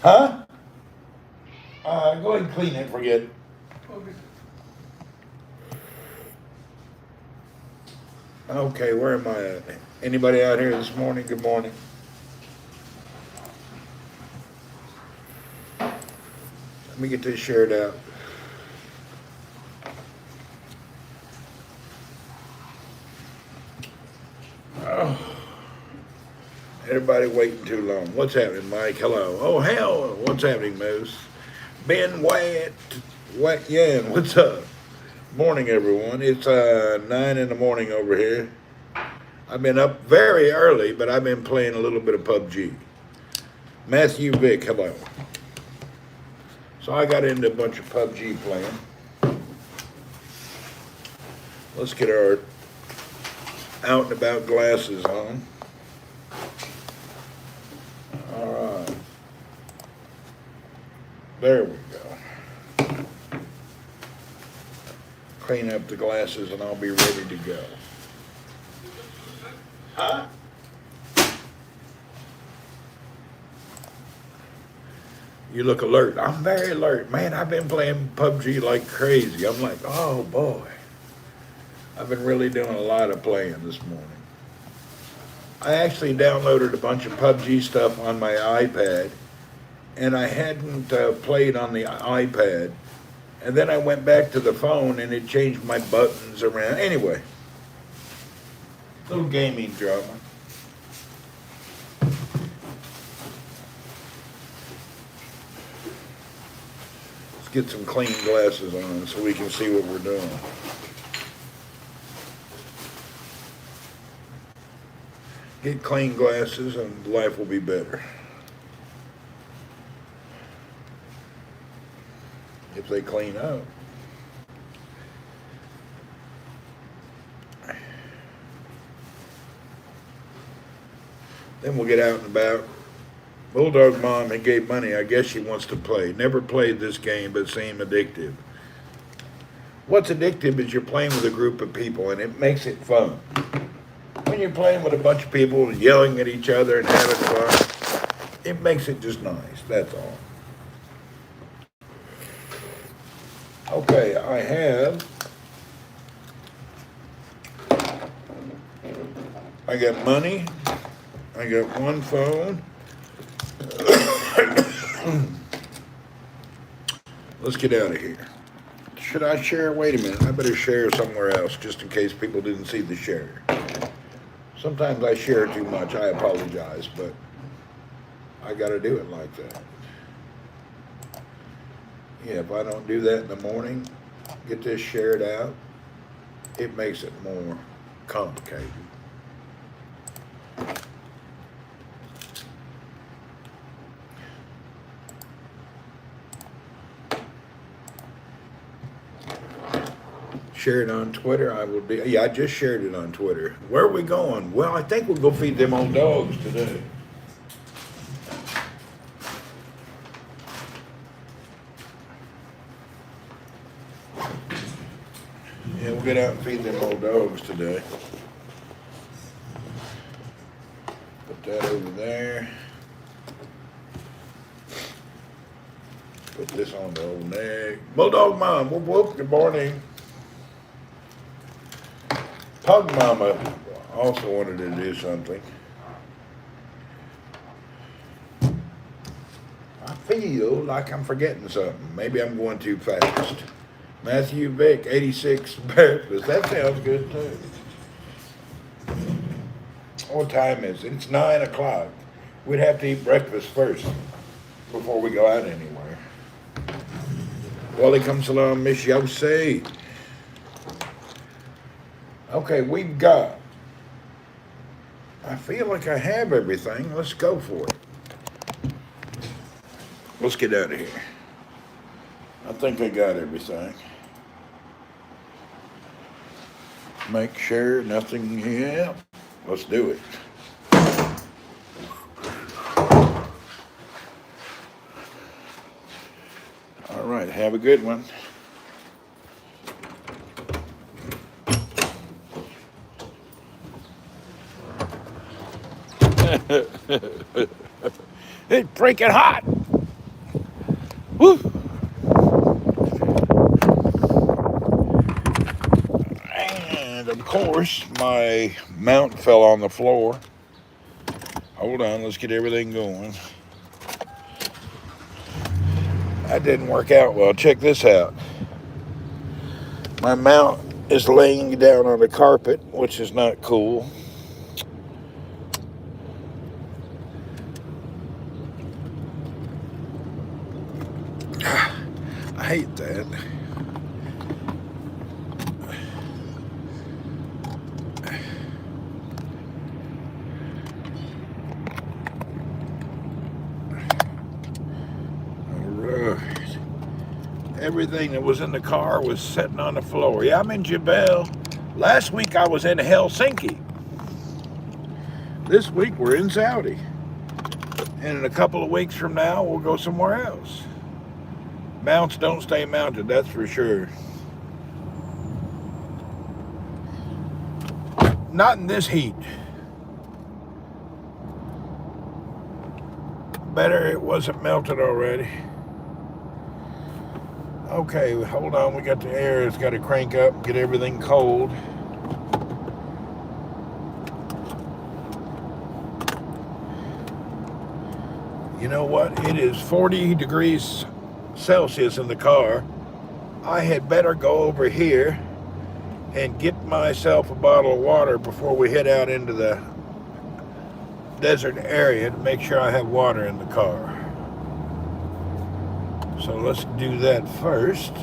Huh? Go ahead and clean it, forget it. Okay, where am I at? Anybody out here this morning? Good morning. Let me get this shared out. Oh, everybody waiting too long. What's happening, Mike? Hello. Oh, hell. What's happening, Moose? Ben Wyatt. What? Yeah, what's up? Morning, everyone. It's 9 in the morning over here. I've been up very early, but I've been playing a little bit of PUBG. Matthew Vick, hello. So I got into a bunch of PUBG playing. Let's get our out and about glasses on. All right. There we go. Clean up the glasses and I'll be ready to go. Huh? You look alert. I'm very alert. Man, I've been playing PUBG like crazy. I'm like, oh boy. I've been really doing a lot of playing this morning. I actually downloaded a bunch of PUBG stuff on my iPad, and I hadn't played on the iPad. And then I went back to the phone, and it changed my buttons around. Anyway, little gaming drama. Let's get some clean glasses on so we can see what we're doing. Get clean glasses and life will be better. If they clean up. Then we'll get out and about. Bulldog Mom and gave money. I guess she wants to play. Never played this game, but seemed addictive. What's addictive is you're playing with a group of people, and it makes it fun. When you're playing with a bunch of people yelling at each other and having fun, it makes it just nice, that's all. Okay, I got money, I got one phone. Let's get out of here. Should I share? Wait a minute, I better share somewhere else just in case people didn't see the share. Sometimes I share too much, I apologize, but I gotta do it like that. Yeah, if I don't do that in the morning, get this shared out, it makes it more complicated. Share it on Twitter. I will do. Yeah, I just shared it on Twitter. Where are we going? Well, I think we'll go feed them old dogs today. Yeah, we'll get out and feed them old dogs today. Put that over there. Put this on the old neck. Bulldog Mom, whoop whoop, good morning. Pug Mama also wanted to do something. I feel like I'm forgetting something. Maybe I'm going too fast. Matthew Vick, 86 breakfast. That sounds good too. What time is it? It's 9 o'clock. We'd have to eat breakfast first before we go out anywhere. Walaikum salam, Miss Yosei. Okay, we've got, I feel like I have everything. Let's go for it. Let's get out of here. I think I got everything. Make sure nothing, yeah. Let's do it. All right, have a good one. It's freaking hot. Woo. And of course, my mount fell on the floor. Hold on, let's get everything going. That didn't work out well. Check this out. My mount is laying down on the carpet, which is not cool. I hate that. Everything that was in the car was sitting on the floor. Yeah, I'm in Jebel. Last week I was in Helsinki. This week we're in Saudi. And in a couple of weeks from now, we'll go somewhere else. Mounts don't stay mounted, that's for sure. Not in this heat. Better it wasn't melted already. Okay, hold on, we got the air, it's got to crank up, get everything cold. You know what, it is 40 degrees Celsius in the car. I had better go over here and get myself a bottle of water before we head out into the desert area to make sure I have water in the car. So let's do that first.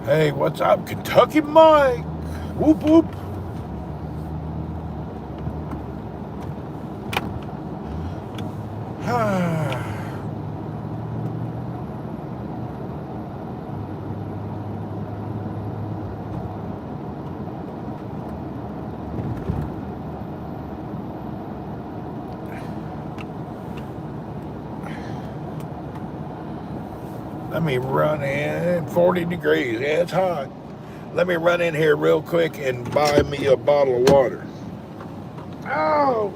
Hey, what's up, Kentucky Mike? Whoop, whoop. Let me run in, 40 degrees, yeah, it's hot. Let me run in here real quick and buy me a bottle of water. Oh!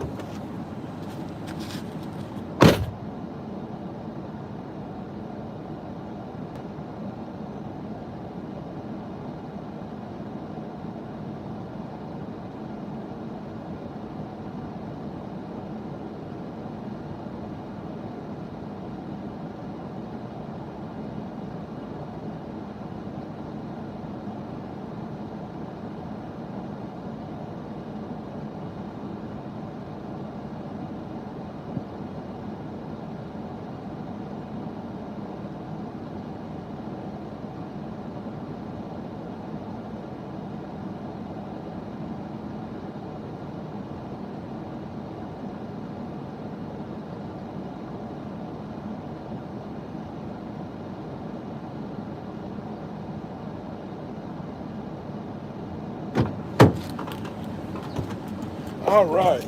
All right,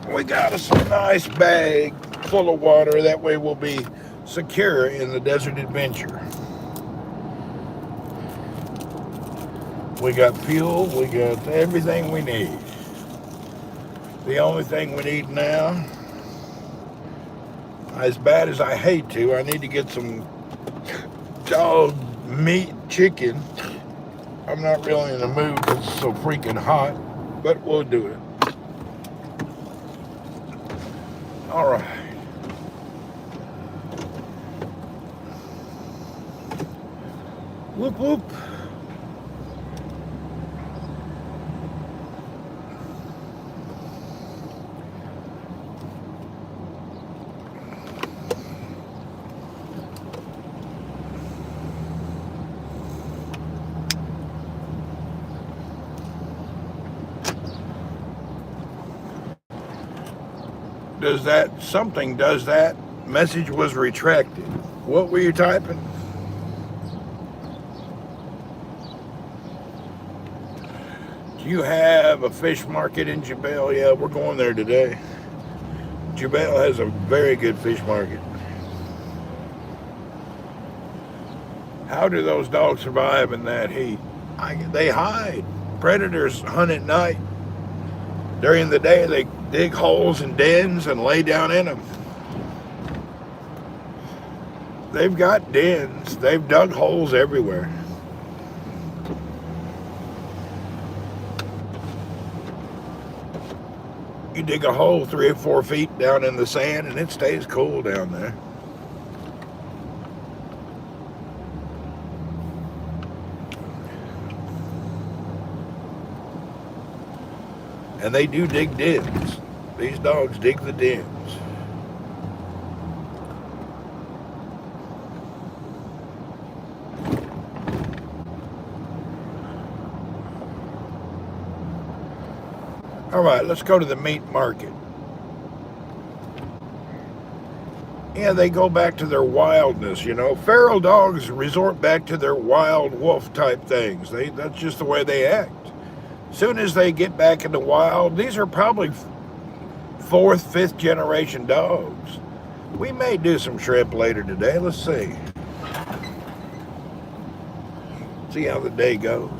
we got us a nice bag full of water. That way we'll be secure in the desert adventure. We got fuel, we got everything we need. The only thing we need now, as bad as I hate to, I need to get some dog meat chicken. I'm not really in the mood because it's so freaking hot, but we'll do it. All right. Whoop, whoop. Does that message was retracted. What were you typing? Do you have a fish market in Jebel? Yeah, we're going there today. Jebel has a very good fish market. How do those dogs survive in that heat? They hide. Predators hunt at night. During the day, they dig holes and dens and lay down in them. They've got dens. They've dug holes everywhere. You dig a hole 3 or 4 feet down in the sand and it stays cool down there. And they do dig dens. These dogs dig the dens. All right, let's go to the meat market. Yeah, they go back to their wildness, you know. Feral dogs resort back to their wild wolf type things. That's just the way they act. Soon as they get back in the wild, these are probably 4th, 5th generation dogs. We may do some shrimp later today. Let's see. See how the day goes.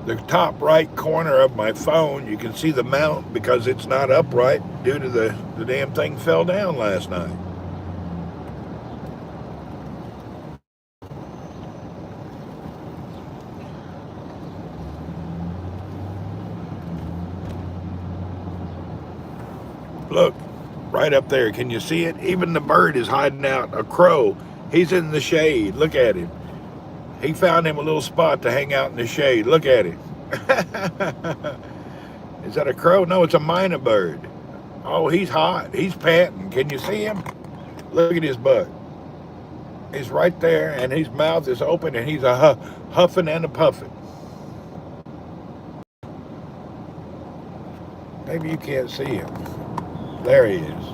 The top right corner of my phone, you can see the mount because it's not upright due to the damn thing fell down last night. Look, right up there, can you see it? Even the bird is hiding out. A crow, he's in the shade. Look at him. He found him a little spot to hang out in the shade. Look at him. Is that a crow? No, it's a minor bird. Oh, he's hot. He's panting. Can you see him? Look at his butt. He's right there, and his mouth is open, and he's huffing and a puffing. Maybe you can't see him. There he is.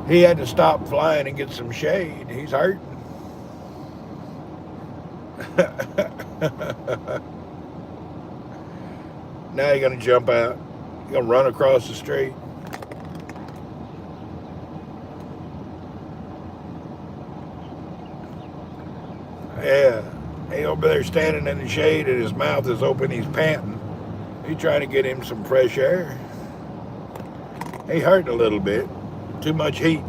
He had to stop flying and get some shade. He's hurting. Now you're going to jump out. You're going to run across the street. Yeah. He's over there standing in the shade and his mouth is open. He's panting. He's trying to get him some fresh air. He hurting a little bit. Too much heat.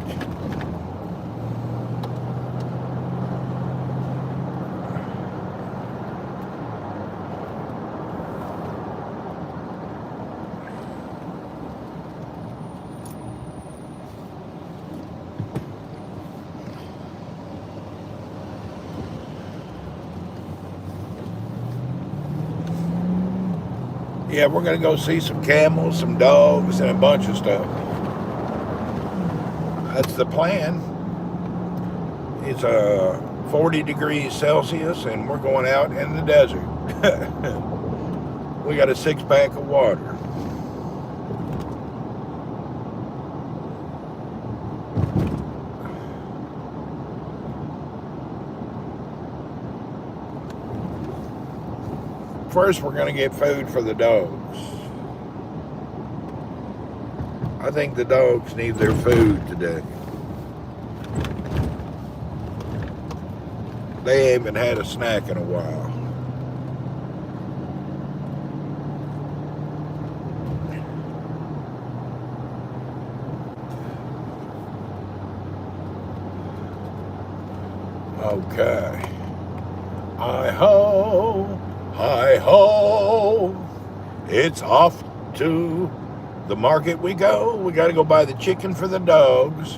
Yeah, we're going to go see some camels, some dogs, and a bunch of stuff. That's the plan. It's 40 degrees Celsius, and we're going out in the desert. We got a 6-pack of water. First, we're going to get food for the dogs. I think the dogs need their food today. They haven't had a snack in a while. Okay. Hi-ho, hi-ho. It's off to the market we go. We got to go buy the chicken for the dogs.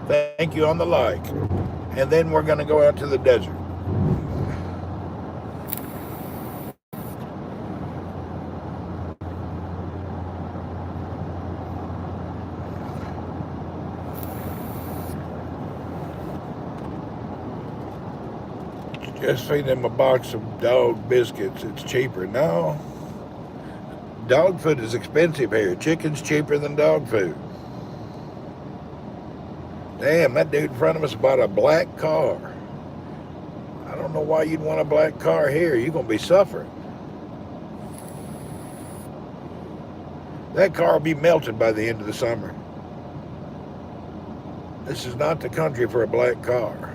Thank you on the like. And then we're going to go out to the desert. Just feed them a box of dog biscuits. It's cheaper. No. Dog food is expensive here. Chicken's cheaper than dog food. Damn, that dude in front of us bought a black car. I don't know why you'd want a black car here. You're going to be suffering. That car will be melted by the end of the summer. This is not the country for a black car.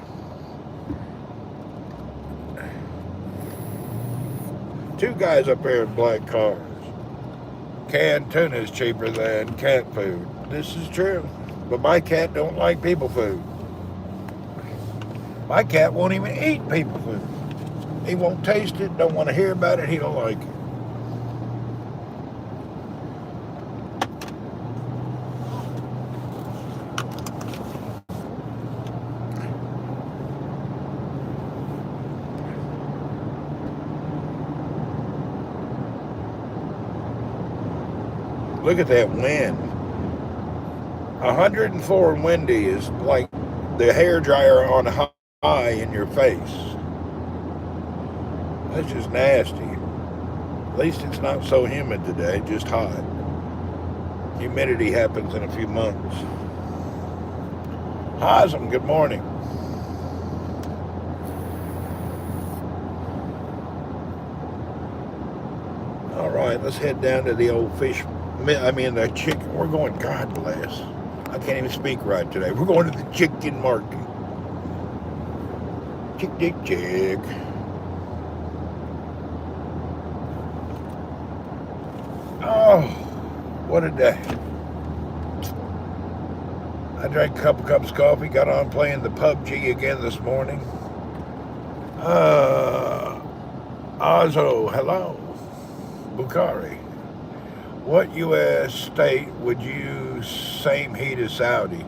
Two guys up there in black cars. Canned tuna is cheaper than cat food. This is true. But my cat don't like people food. My cat won't even eat people food. He won't taste it, don't want to hear about it, he don't like it. Look at that wind. 104 and windy is like the hairdryer on high in your face. That's just nasty. At least it's not so humid today, just hot. Humidity happens in a few months. Hazem, good morning. All right, let's head down to the old fish. The chicken. We're going, God bless. I can't even speak right today. We're going to the chicken market. Chick. Oh, what a day. I drank a couple cups of coffee, got on playing the PUBG again this morning. Ozo, hello. Bukhari. What U.S. state would you same heat as Saudi?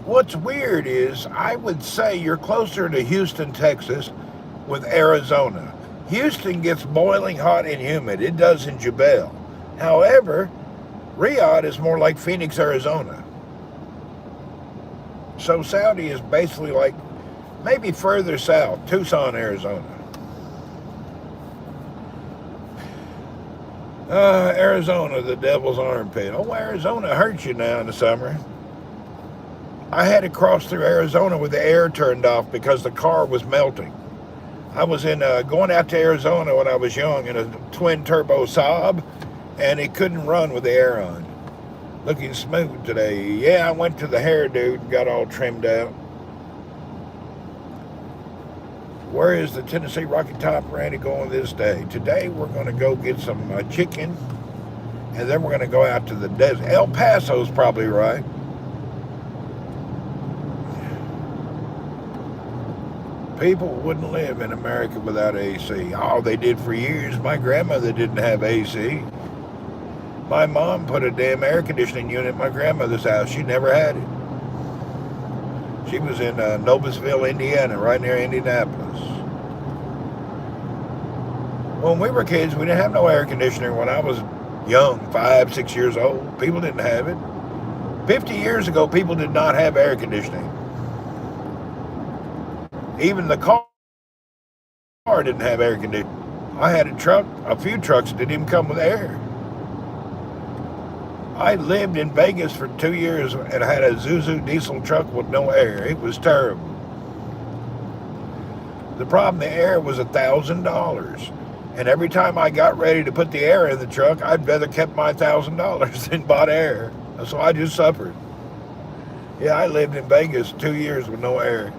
What's weird is I would say you're closer to Houston, Texas, with Arizona. Houston gets boiling hot and humid. It does in Jebel. However, Riyadh is more like Phoenix, Arizona. So Saudi is basically like maybe further south, Tucson, Arizona. Arizona, the devil's armpit. Oh, Arizona hurts you now in the summer. I had to cross through Arizona with the air turned off because the car was melting. I was going out to Arizona when I was young in a twin turbo Saab, and it couldn't run with the air on. Looking smooth today. Yeah, I went to the hair dude and got all trimmed out. Where is the Tennessee Rocky Top Randy going this day? Today we're going to go get some chicken, and then we're going to go out to the desert. El Paso's probably right. People wouldn't live in America without AC. Oh, they did for years. My grandmother didn't have AC. My mom put a damn air conditioning unit in my grandmother's house. She never had it. She was in Noblesville, Indiana, right near Indianapolis. When we were kids, we didn't have no air conditioner. When I was young, 5, 6 years old, people didn't have it. 50 years ago, people did not have air conditioning. Even the car didn't have air conditioning. I had a few trucks that didn't even come with air. I lived in Vegas for 2 years and had a Zuzu diesel truck with no air. It was terrible. The problem, the air was $1,000. And every time I got ready to put the air in the truck, I'd rather kept my $1,000 than bought air. So I just suffered. Yeah, I lived in Vegas 2 years with no air.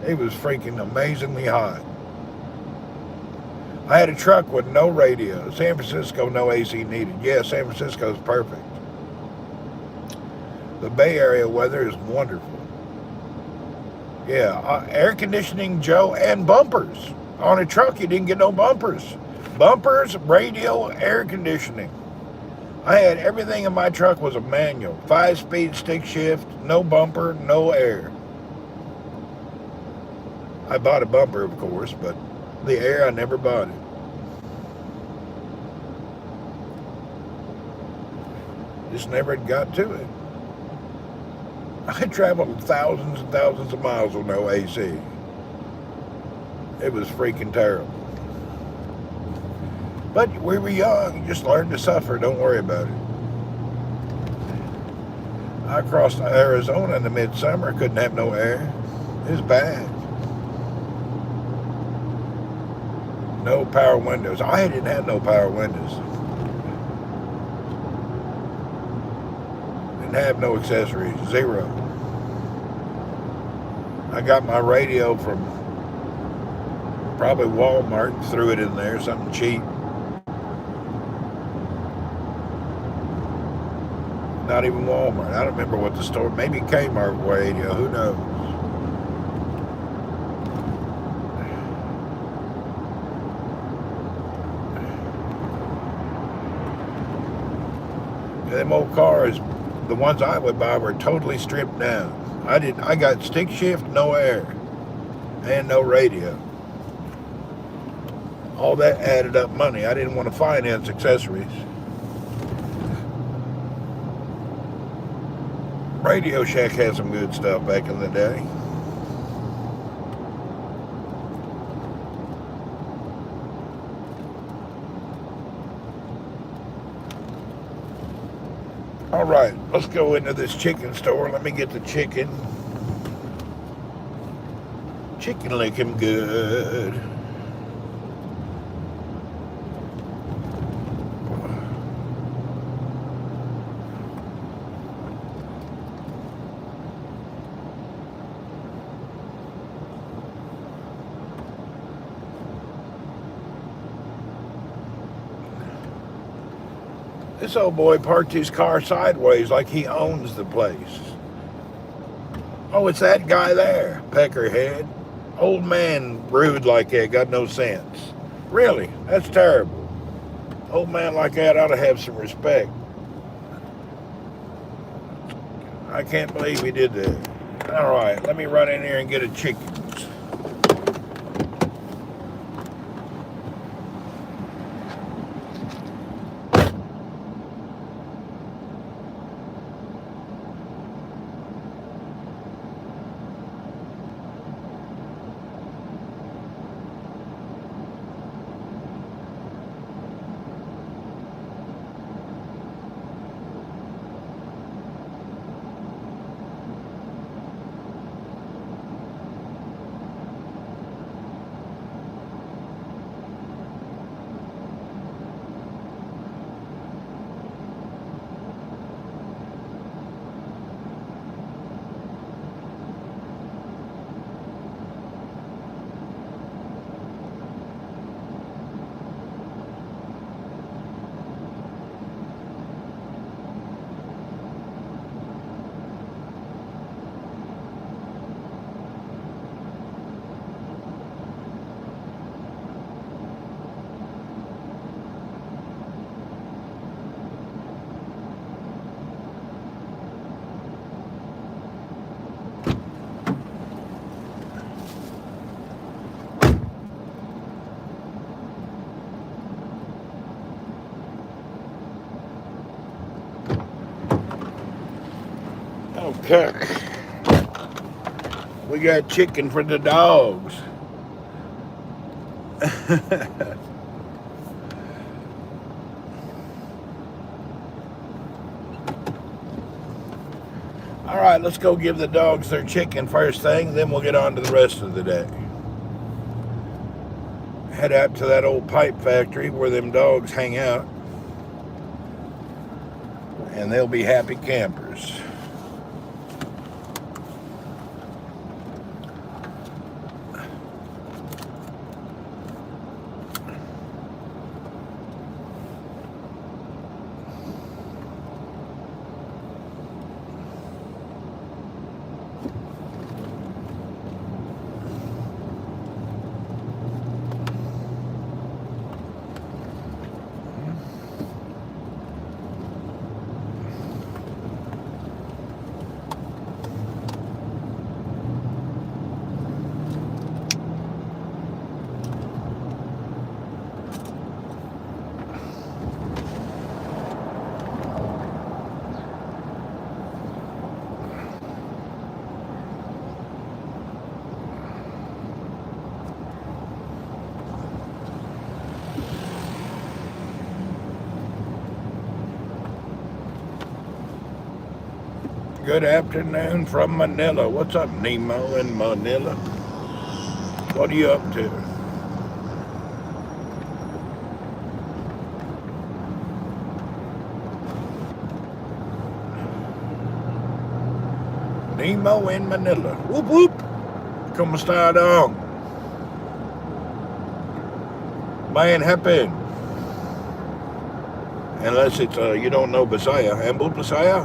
It was freaking amazingly hot. I had a truck with no radio. San Francisco, no AC needed. Yeah, San Francisco's perfect. The Bay Area weather is wonderful. Yeah, air conditioning, Joe, and bumpers. On a truck, you didn't get no bumpers. Bumpers, radio, air conditioning. I had everything in my truck was a manual. 5-speed stick shift, no bumper, no air. I bought a bumper, of course, but the air, I never bought it. Just never got to it. I traveled thousands and thousands of miles with no AC. It was freaking terrible. But we were young. You just learned to suffer. Don't worry about it. I crossed Arizona in the midsummer. Couldn't have no air. It was bad. No power windows. I didn't have no power windows. Didn't have no accessories. Zero. I got my radio from probably Walmart, threw it in there, something cheap. Not even Walmart. I don't remember what the store, maybe Kmart radio, who knows. Them old cars, the ones I would buy were totally stripped down. I got stick shift, no air, and no radio. All that added up money. I didn't want to finance accessories. Radio Shack had some good stuff back in the day. All right, let's go into this chicken store. Let me get the chicken. Chicken looking good. This old boy parked his car sideways like he owns the place. Oh, it's that guy there, peckerhead. Old man rude like that, got no sense. Really, that's terrible. Old man like that ought to have some respect. I can't believe he did that. All right, let me run in here and get a chicken. Okay. We got chicken for the dogs. All right, let's go give the dogs their chicken first thing, then we'll get on to the rest of the day. Head out to that old pipe factory where them dogs hang out, and they'll be happy campers. Good afternoon from Manila. What's up, Nemo in Manila? What are you up to? Nemo in Manila. Whoop whoop. Como está dong? Mayan happen. Unless it's you don't know Bisaya. Ambul Bisaya?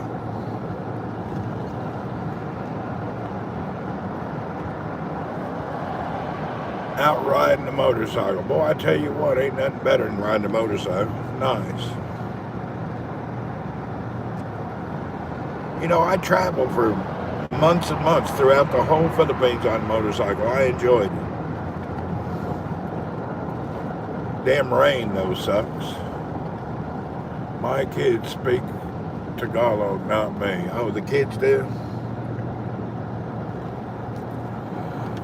Out riding a motorcycle. Boy, I tell you what, ain't nothing better than riding a motorcycle. Nice. You know, I traveled for months and months throughout the whole Philippines on a motorcycle. I enjoyed it. Damn rain, though, sucks. My kids speak Tagalog, not me. Oh, the kids do?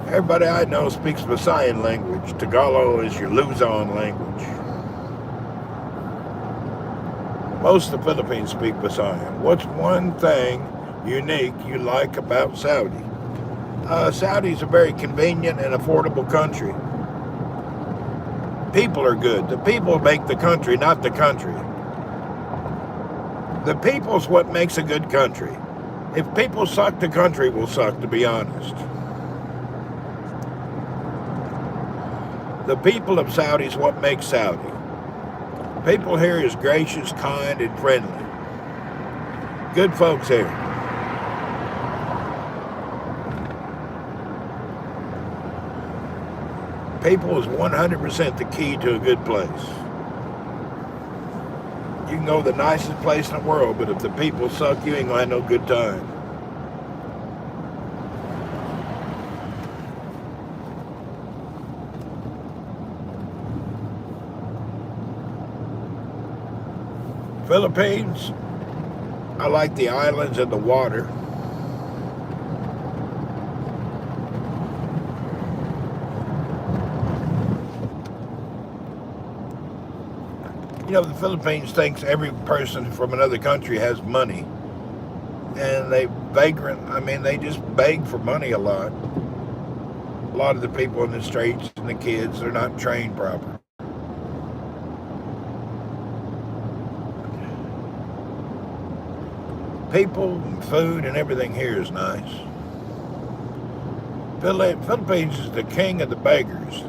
Everybody I know speaks Visayan language. Tagalog is your Luzon language. Most of the Philippines speak Visayan. What's one thing unique you like about Saudi? Saudi's a very convenient and affordable country. People are good. The people make the country, not the country. The people's what makes a good country. If people suck, the country will suck, to be honest. The people of Saudi is what makes Saudi. People here is gracious, kind, and friendly. Good folks here. People is 100% the key to a good place. You can go to the nicest place in the world, but if the people suck, you ain't gonna have no good time. Philippines, I like the islands and the water. You know, the Philippines thinks every person from another country has money. And they just beg for money a lot. A lot of the people in the streets and the kids, they're not trained properly. People, food, and everything here is nice. Philippines is the king of the beggars.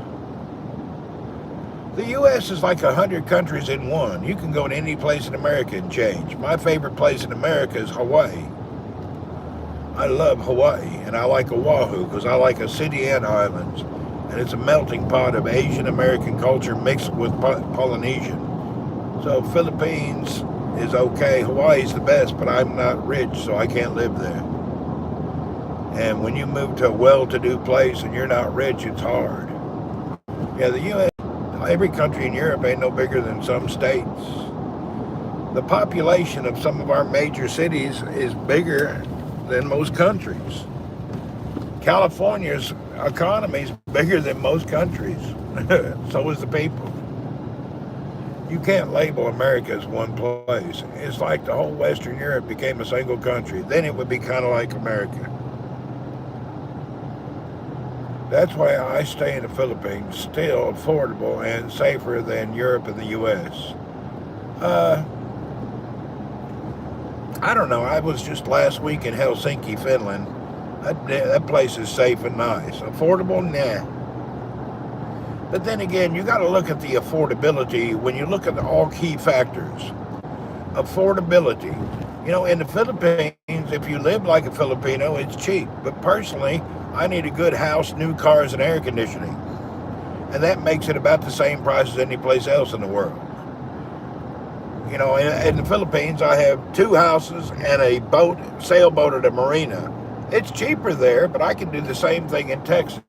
The U.S. is like 100 countries in one. You can go to any place in America and change. My favorite place in America is Hawaii. I love Hawaii, and I like Oahu because I like a city and islands. And it's a melting pot of Asian American culture mixed with Polynesian. So Philippines is okay. Hawaii's the best, but I'm not rich, so I can't live there. And when you move to a well-to-do place and you're not rich, it's hard. Yeah, the U.S., every country in Europe ain't no bigger than some states. The population of some of our major cities is bigger than most countries. California's economy is bigger than most countries. So is the people. You can't label America as one place. It's like the whole Western Europe became a single country. Then it would be kind of like America. That's why I stay in the Philippines, still affordable and safer than Europe and the U.S. I don't know. I was just last week in Helsinki, Finland. That place is safe and nice. Affordable? Nah. But then again, you got to look at the affordability when you look at all key factors. Affordability. You know, in the Philippines, if you live like a Filipino, it's cheap. But personally, I need a good house, new cars, and air conditioning. And that makes it about the same price as any place else in the world. You know, in the Philippines, I have 2 houses and a boat, sailboat at a marina. It's cheaper there, but I can do the same thing in Texas.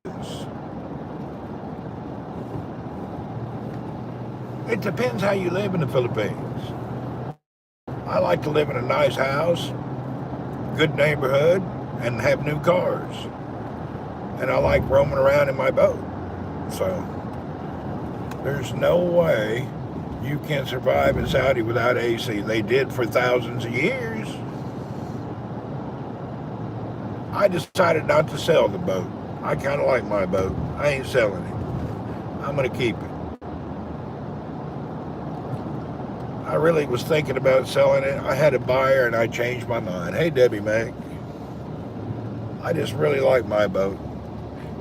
It depends how you live in the Philippines. I like to live in a nice house, good neighborhood, and have new cars. And I like roaming around in my boat. So there's no way you can survive in Saudi without AC. They did for thousands of years. I decided not to sell the boat. I kind of like my boat. I ain't selling it. I'm going to keep it. I really was thinking about selling it. I had a buyer and I changed my mind. Hey, Debbie Mac. I just really like my boat.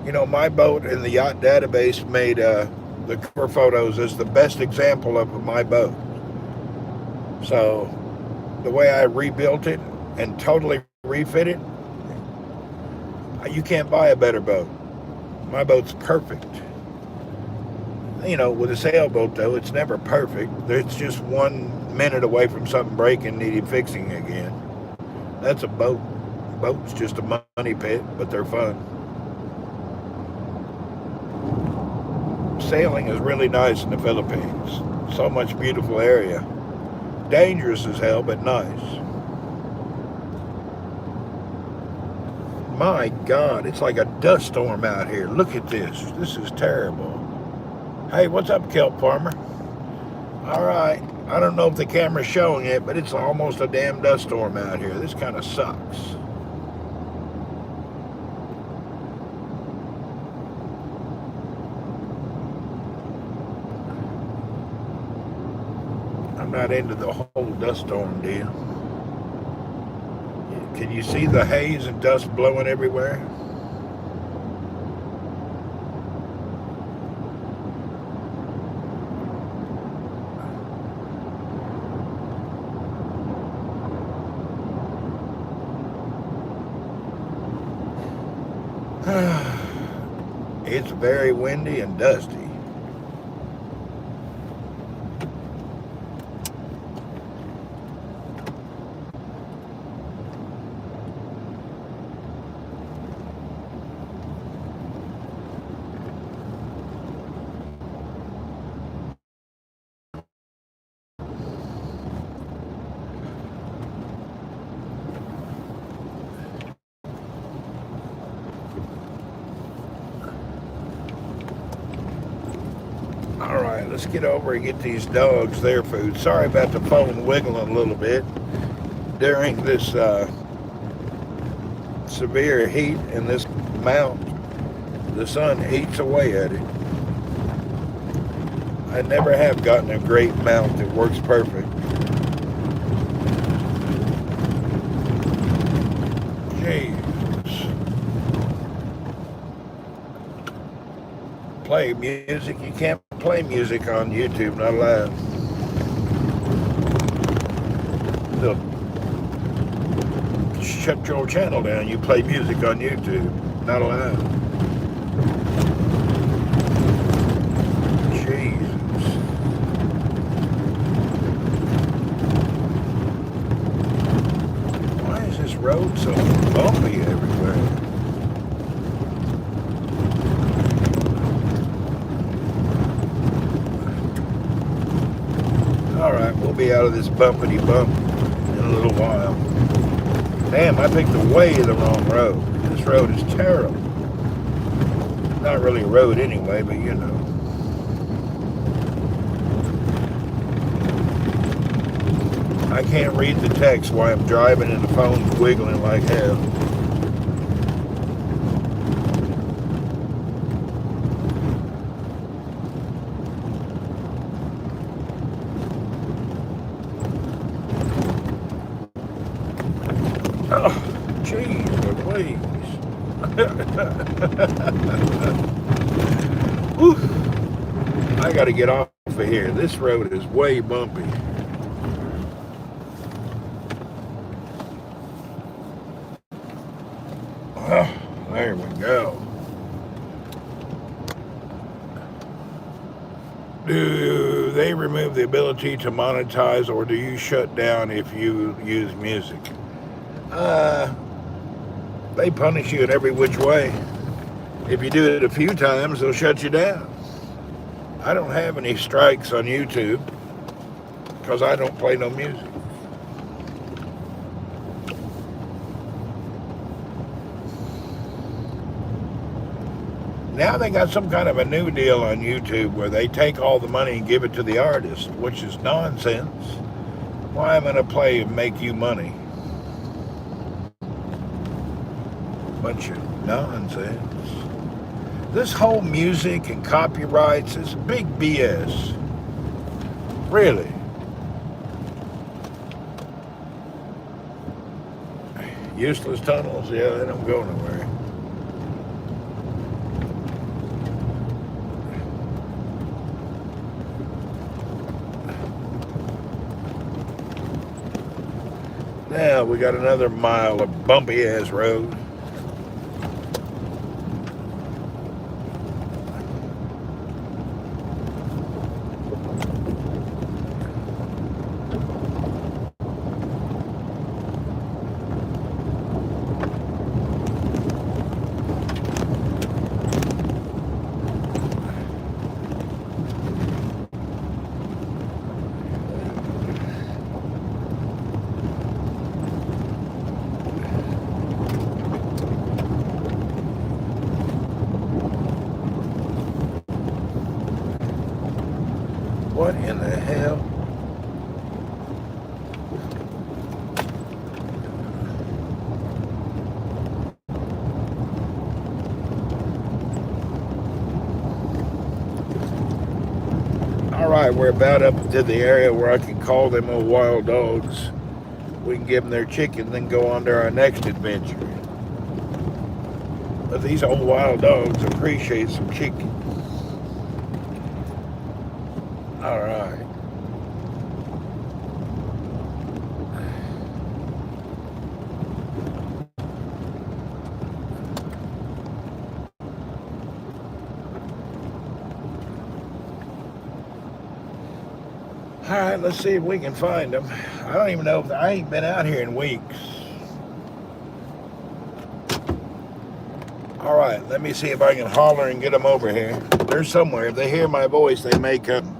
You know, my boat in the yacht database made the cover photos as the best example of my boat. So the way I rebuilt it and totally refit it, you can't buy a better boat. My boat's perfect. You know, with a sailboat though, it's never perfect. It's just 1 minute away from something breaking, needing fixing again. That's a boat. Boats just a money pit, but they're fun. Sailing is really nice in the Philippines. So much beautiful area. Dangerous as hell, but nice. My God, it's like a dust storm out here. Look at this. This is terrible. Hey, what's up, kelp farmer? All right. I don't know if the camera's showing it, but it's almost a damn dust storm out here. This kind of sucks. I'm not into the whole dust storm deal. Can you see the haze and dust blowing everywhere? It's very windy and dusty. All right, let's get over and get these dogs their food. Sorry about the phone wiggling a little bit during this severe heat in this mount. The sun eats away at it. I never have gotten a great mount that works perfect. Jeez. Play music. You can't play music on YouTube, not allowed. They'll shut your channel down. You play music on YouTube, not allowed. Jesus. Why is this road so bumpy everywhere? Alright, we'll be out of this bumpity bump in a little while. Damn, I picked way the wrong road. This road is terrible. Not really a road anyway, but you know. I can't read the text while I'm driving and the phone's wiggling like hell. Oh, jeez, please. I gotta get off of here. This road is way bumpy. Oh, there we go. Do they remove the ability to monetize, or do you shut down if you use music? They punish you in every which way. If you do it a few times, they'll shut you down. I don't have any strikes on YouTube because I don't play no music. Now they got some kind of a new deal on YouTube where they take all the money and give it to the artist, which is nonsense. Why am I going to play and make you money? Bunch of nonsense. This whole music and copyrights is big BS. Really. Useless tunnels, yeah, they don't go nowhere. Now we got another mile of bumpy ass road. What in the hell? All right, we're about up to the area where I can call them old wild dogs. We can give them their chicken, then go on to our next adventure. But these old wild dogs appreciate some chicken. All right. All right, let's see if we can find them. I don't even know if I ain't been out here in weeks. All right, let me see if I can holler and get them over here. They're somewhere. If they hear my voice, they may come.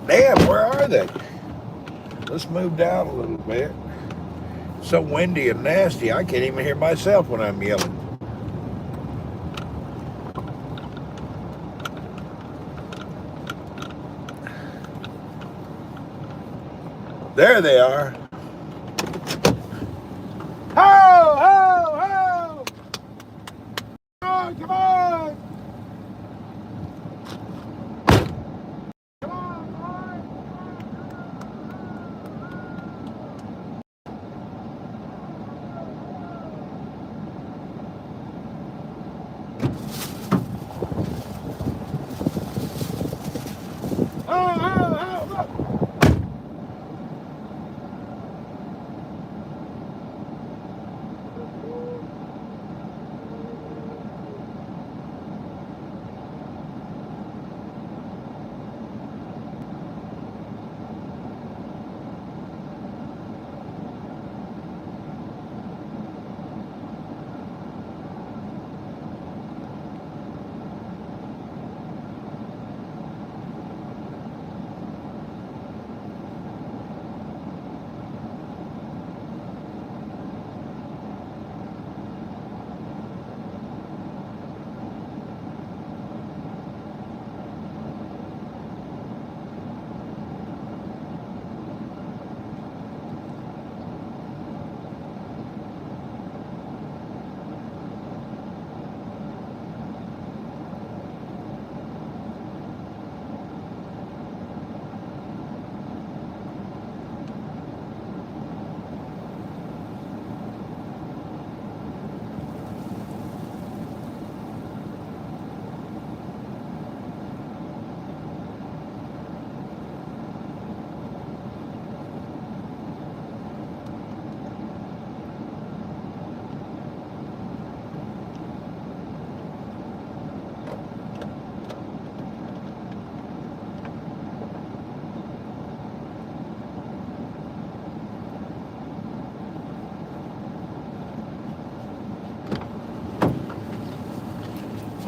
Damn, where are they? Let's move down a little bit. It's so windy and nasty, I can't even hear myself when I'm yelling. There they are. Ho, ho, ho! Come on, come on!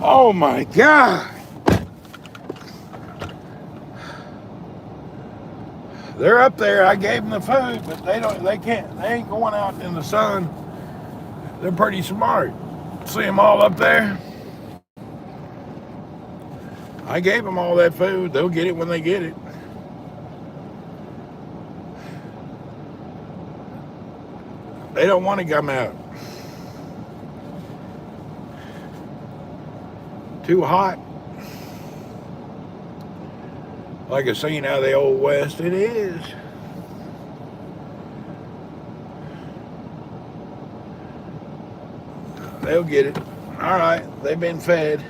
Oh my God. They're up there. I gave them the food, but they ain't going out in the sun. They're pretty smart. See them all up there? I gave them all that food. They'll get it when they get it. They don't want to come out. Too hot. Like a scene out of the old West, it is. They'll get it. All right, they've been fed.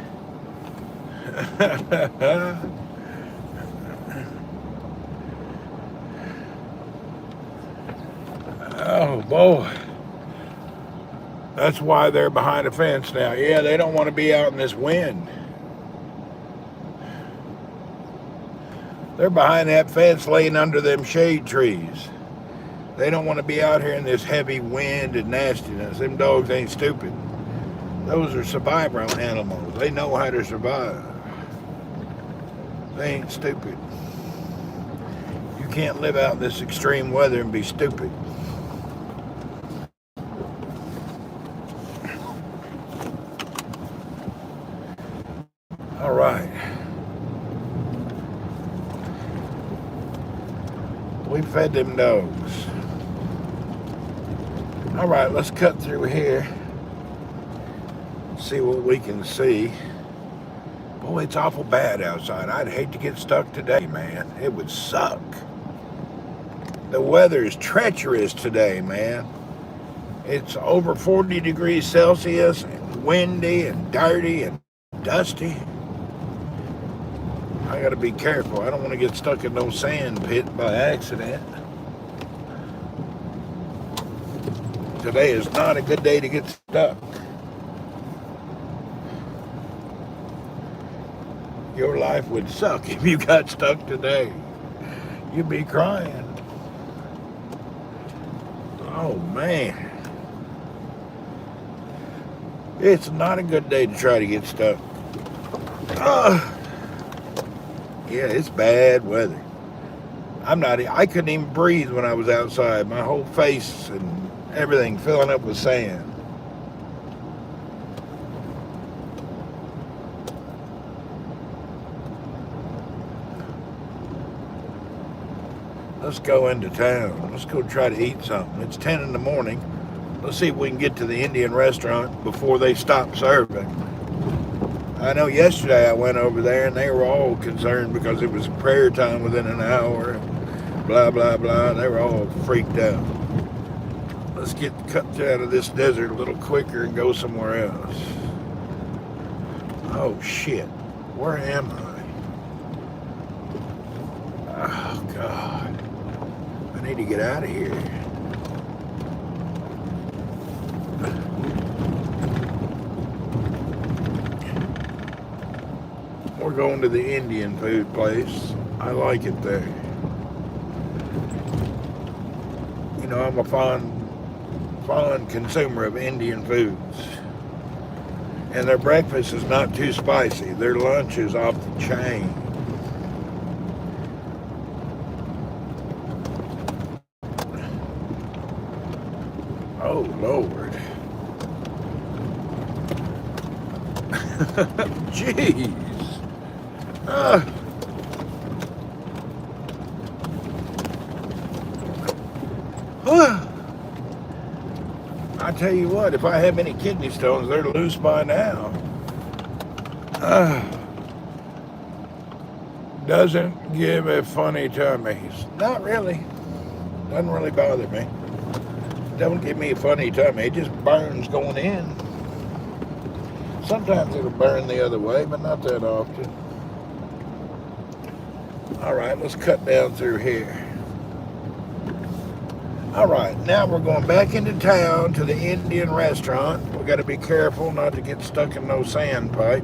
Oh boy. That's why they're behind a fence now. Yeah, they don't want to be out in this wind. They're behind that fence laying under them shade trees. They don't want to be out here in this heavy wind and nastiness. Them dogs ain't stupid. Those are survival animals. They know how to survive. They ain't stupid. You can't live out in this extreme weather and be stupid. All right. We fed them dogs. All right, let's cut through here. See what we can see. Boy, it's awful bad outside. I'd hate to get stuck today, man. It would suck. The weather is treacherous today, man. It's over 40 degrees Celsius and windy and dirty and dusty. I gotta be careful. I don't want to get stuck in no sand pit by accident. Today is not a good day to get stuck. Your life would suck if you got stuck today. You'd be crying. Oh man. It's not a good day to try to get stuck. Yeah, it's bad weather. I couldn't even breathe when I was outside. My whole face and everything filling up with sand. Let's go into town. Let's go try to eat something. It's 10 in the morning. Let's see if we can get to the Indian restaurant before they stop serving. I know yesterday I went over there and they were all concerned because it was prayer time within an hour. Blah, blah, blah. They were all freaked out. Let's get cut out of this desert a little quicker and go somewhere else. Oh, shit. Where am I? Oh, God. I need to get out of here. We're going to the Indian food place. I like it there. You know, I'm a fond consumer of Indian foods. And their breakfast is not too spicy. Their lunch is off the chain. Oh, Lord. Jeez. I tell you what, if I have any kidney stones, they're loose by now. Doesn't give a funny tummy. Not really. Doesn't really bother me. Don't give me a funny tummy. It just burns going in. Sometimes it'll burn the other way, but not that often. All right, let's cut down through here. All right, now we're going back into town to the Indian restaurant. We got to be careful not to get stuck in no sand pipe.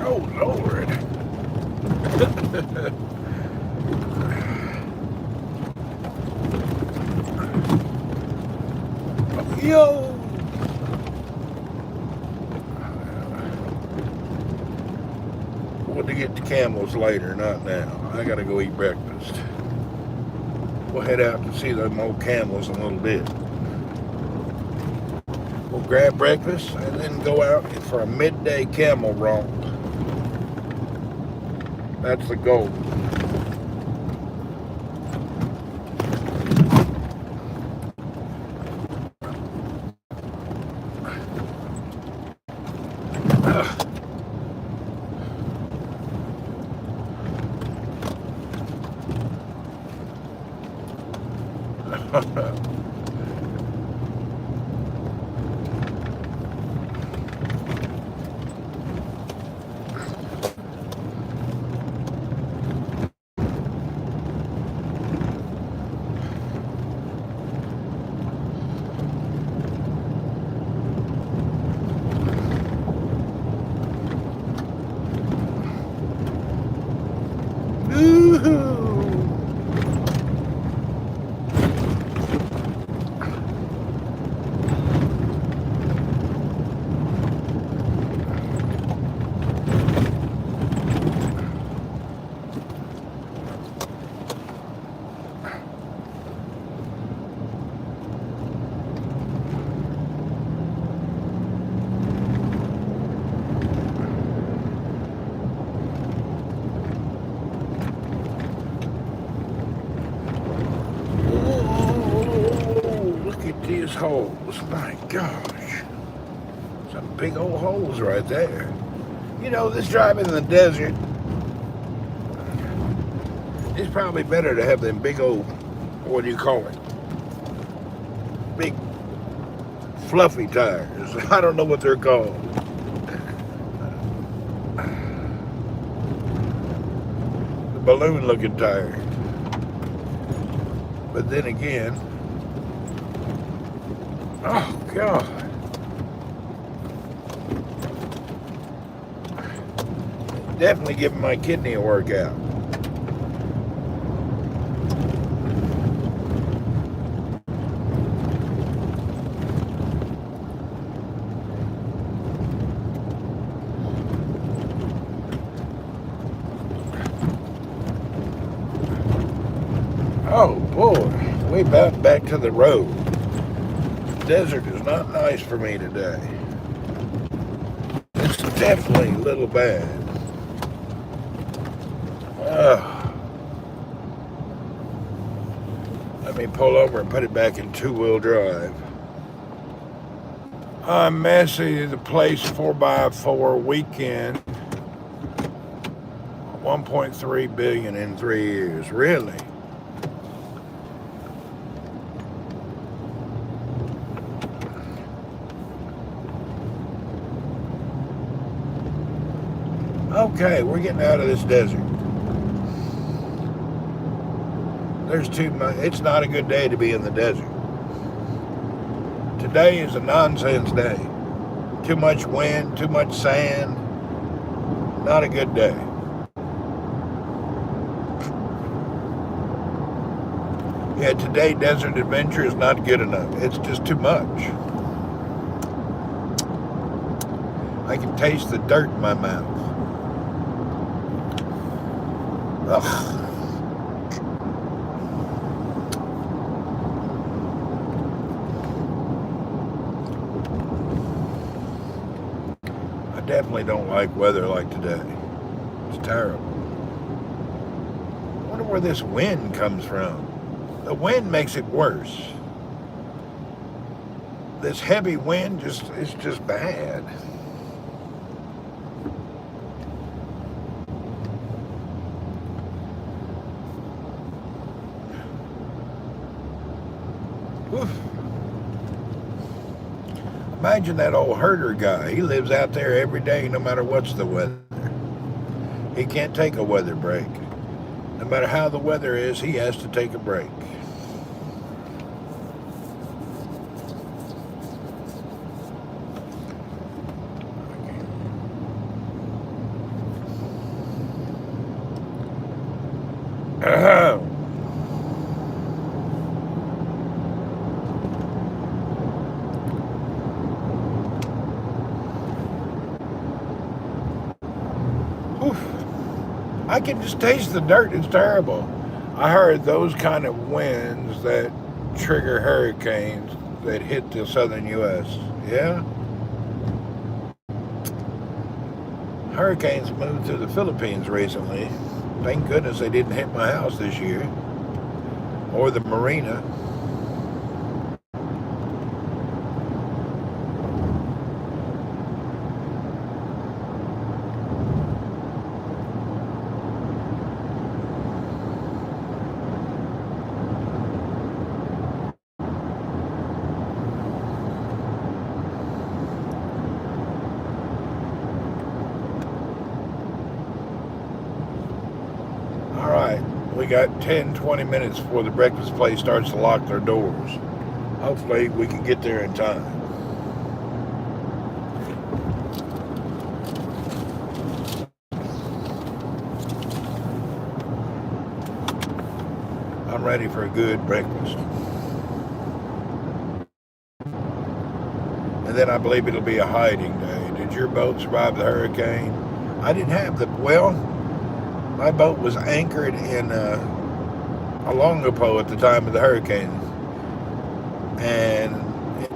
Oh, Lord. Yo! We'll get the camels later, not now. I gotta go eat breakfast. We'll head out to see them old camels in a little bit. We'll grab breakfast and then go out for a midday camel romp. That's the goal. These holes, my gosh, some big old holes right there. You know, this drive in the desert, it's probably better to have them big old, what do you call it, big fluffy tires. I don't know what they're called. The balloon looking tire. But then again, oh, God. Definitely giving my kidney a workout. Oh, boy. Way back to the road. Desert is not nice for me today. It's definitely a little bad. Let me pull over and put it back in two-wheel drive. I'm messy. The place 4x4 weekend. 1.3 billion in 3 years. Really? Okay, we're getting out of this desert. There's too much. It's not a good day to be in the desert. Today is a nonsense day. Too much wind, too much sand. Not a good day. Yeah, today desert adventure is not good enough. It's just too much. I can taste the dirt in my mouth. Ugh. I definitely don't like weather like today. It's terrible. I wonder where this wind comes from. The wind makes it worse. This heavy wind is just bad. Oof. Imagine that old herder guy. He lives out there every day no matter what's the weather. He can't take a weather break. No matter how the weather is, he has to take a break. Oof. I can just taste the dirt. It's terrible. I heard those kind of winds that trigger hurricanes that hit the southern U.S. Yeah? Hurricanes moved through the Philippines recently. Thank goodness they didn't hit my house this year. Or the marina. All right, we got 10, 20 minutes before the breakfast place starts to lock their doors. Hopefully we can get there in time. I'm ready for a good breakfast. And then I believe it'll be a hiding day. Did your boat survive the hurricane? I didn't have my boat was anchored in Olongapo at the time of the hurricane, and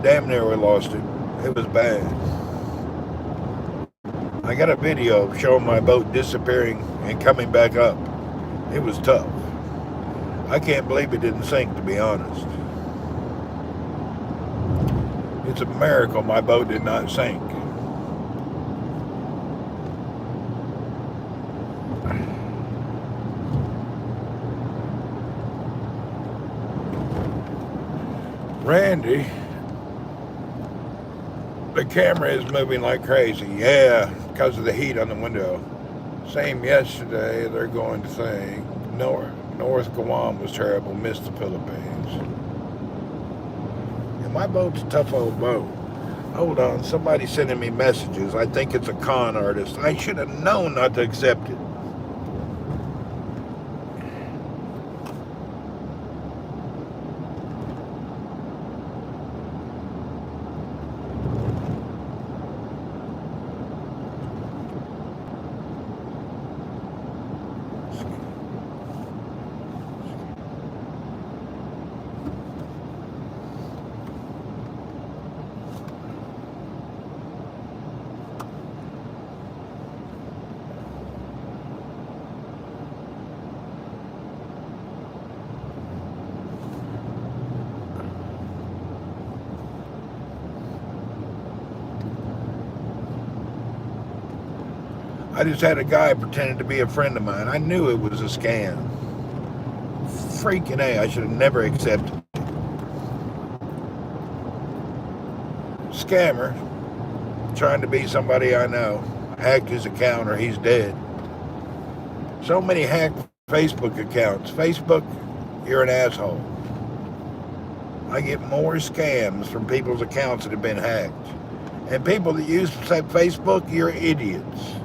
damn near we lost it. It was bad. I got a video showing my boat disappearing and coming back up. It was tough. I can't believe it didn't sink, to be honest. It's a miracle my boat did not sink. Randy, the camera is moving like crazy. Yeah, because of the heat on the window. Same yesterday, they're going to think North Guam was terrible, missed the Philippines. And my boat's a tough old boat. Hold on, somebody's sending me messages. I think it's a con artist. I should have known not to accept it. I just had a guy pretending to be a friend of mine. I knew it was a scam. Freaking A, I should have never accepted it. Scammer, trying to be somebody I know, hacked his account or he's dead. So many hacked Facebook accounts. Facebook, you're an asshole. I get more scams from people's accounts that have been hacked. And people that use Facebook, you're idiots.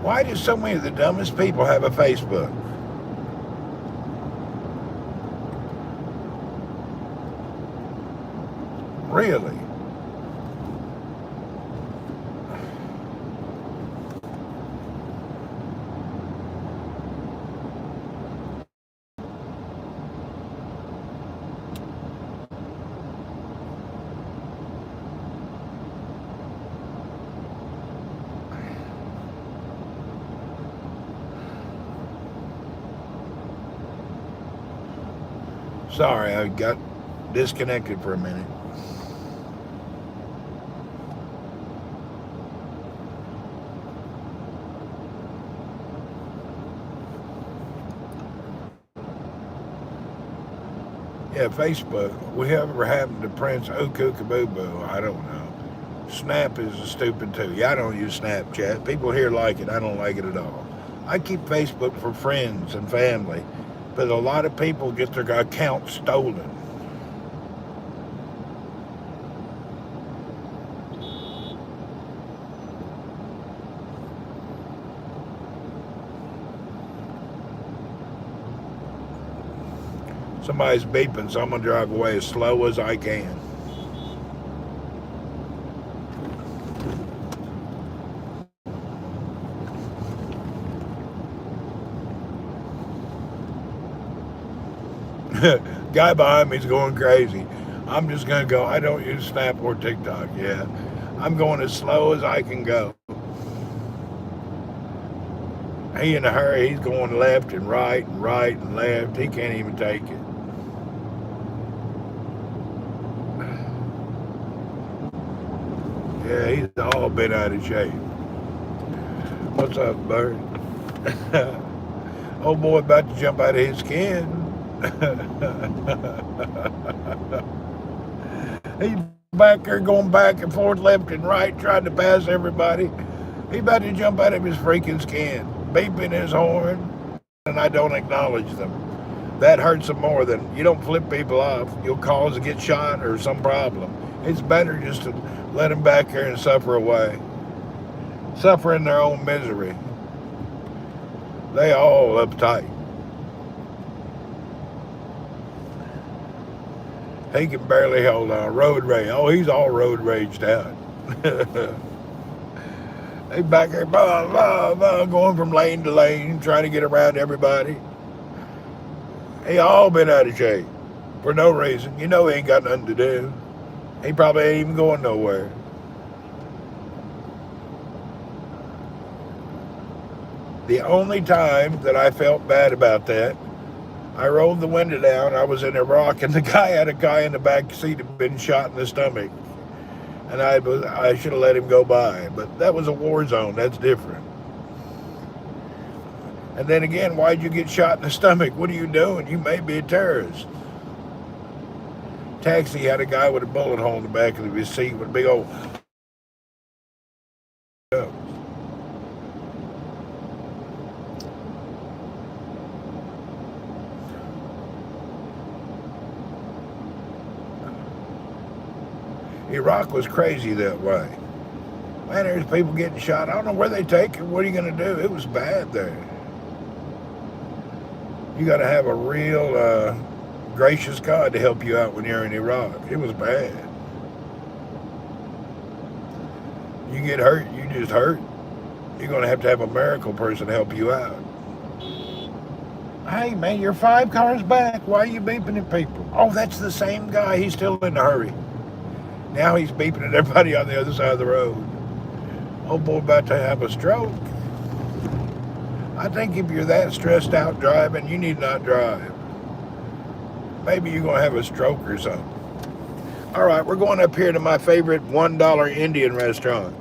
Why do so many of the dumbest people have a Facebook? Really? Sorry, I got disconnected for a minute. Yeah, Facebook. Whatever happened to Prince Okukaboo? I don't know. Snap is stupid too. Yeah, I don't use Snapchat. People here like it. I don't like it at all. I keep Facebook for friends and family, but a lot of people get their accounts stolen. Somebody's beeping, so I'm going to drive away as slow as I can. Guy behind me's going crazy. I'm just going to go. I don't use Snap or TikTok. Yeah. I'm going as slow as I can go. He in a hurry. He's going left and right and right and left. He can't even take it. Yeah, he's all bent out of shape. What's up, Bird? Old boy about to jump out of his skin. He's back there going back and forth, left and right, trying to pass everybody. He's about to jump out of his freaking skin, beeping his horn, and I don't acknowledge them. That hurts them more than you don't flip people off. You'll cause to get shot or some problem. It's better just to let them back here and suffer away. Suffer in their own misery. They all uptight. He can barely hold on. Road rage. Oh, he's all road raged out. He's back there blah, blah, blah, going from lane to lane, trying to get around everybody. He all been out of shape for no reason. You know he ain't got nothing to do. He probably ain't even going nowhere. The only time that I felt bad about that, I rolled the window down. I was in Iraq, and the guy had a guy in the back seat had been shot in the stomach. And I should have let him go by. But that was a war zone. That's different. And then again, why'd you get shot in the stomach? What are you doing? You may be a terrorist. Taxi had a guy with a bullet hole in the back of his seat with a big old... Iraq was crazy that way. Man, there's people getting shot. I don't know where they take it. What are you going to do? It was bad there. You got to have a real gracious God to help you out when you're in Iraq. It was bad. You get hurt, you just hurt. You're going to have a miracle person help you out. Hey, man, you're 5 cars back. Why are you beeping at people? Oh, that's the same guy. He's still in a hurry. Now he's beeping at everybody on the other side of the road. Oh boy, about to have a stroke. I think if you're that stressed out driving, you need not drive. Maybe you're going to have a stroke or something. All right, we're going up here to my favorite $1 Indian restaurant.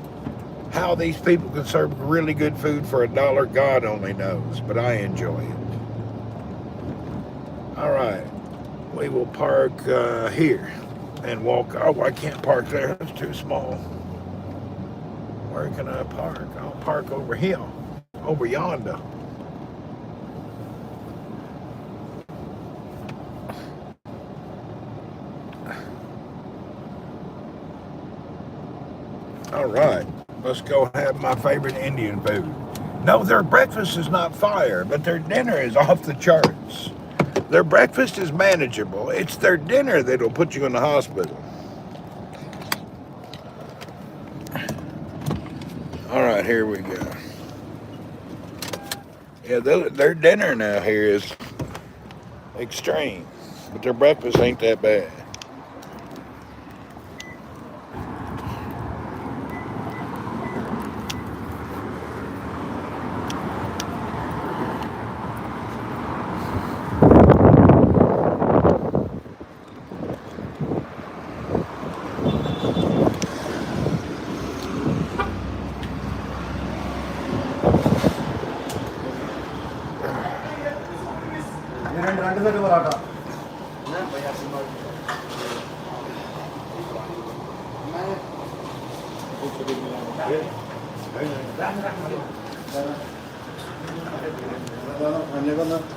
How these people can serve really good food for $1, God only knows, but I enjoy it. All right, we will park here. And walk. Oh, I can't park there. It's too small. Where can I park? I'll park over here, over yonder. All right, let's go have my favorite Indian food. No, their breakfast is not fire, but their dinner is off the charts. Their breakfast is manageable. It's their dinner that'll put you in the hospital. All right, here we go. Yeah, their dinner now here is extreme, but their breakfast ain't that bad.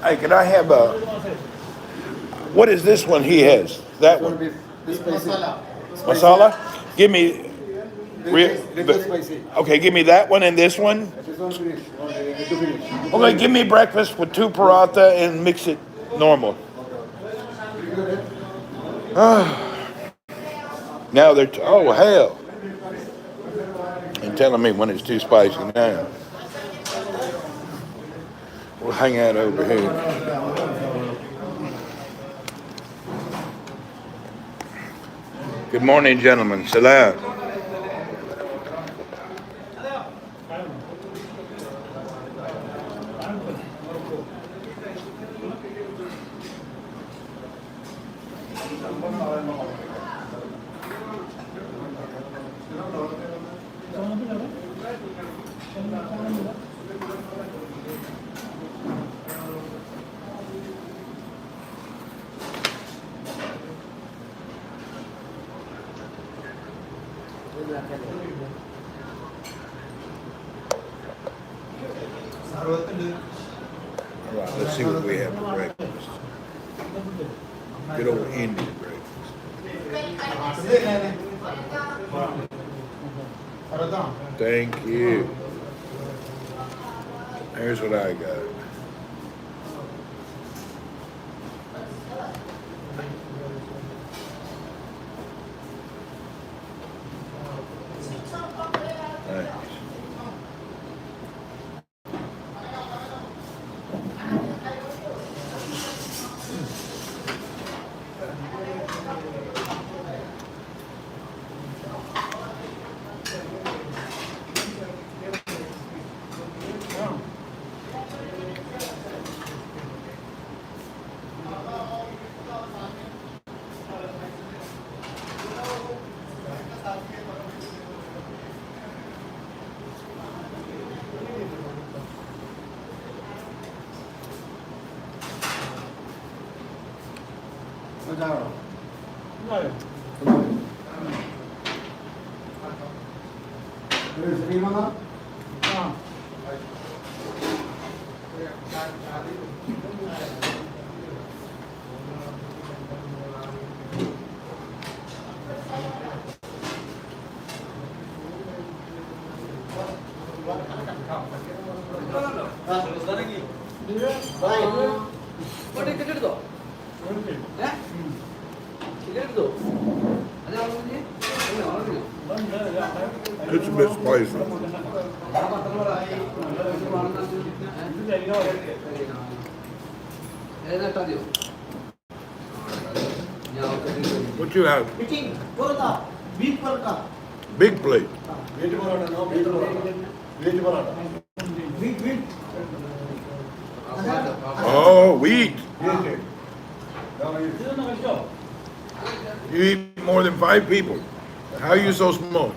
Hey, can I have a... What is this one he has? That one? Masala? Give me... Okay, give me that one and this one. Okay, give me breakfast with 2 paratha and mix it normal. Ah, now they're, oh hell. And telling me when it's too spicy now. We'll hang out over here. Good morning, gentlemen. Salam. All right, let's see what we have for breakfast. Good old Indian breakfast. Thank you. Here's what I got. Thanks. It's a bit spicy. What you have? Big plate. Oh, wheat. You eat more than 5 people. How are you so small?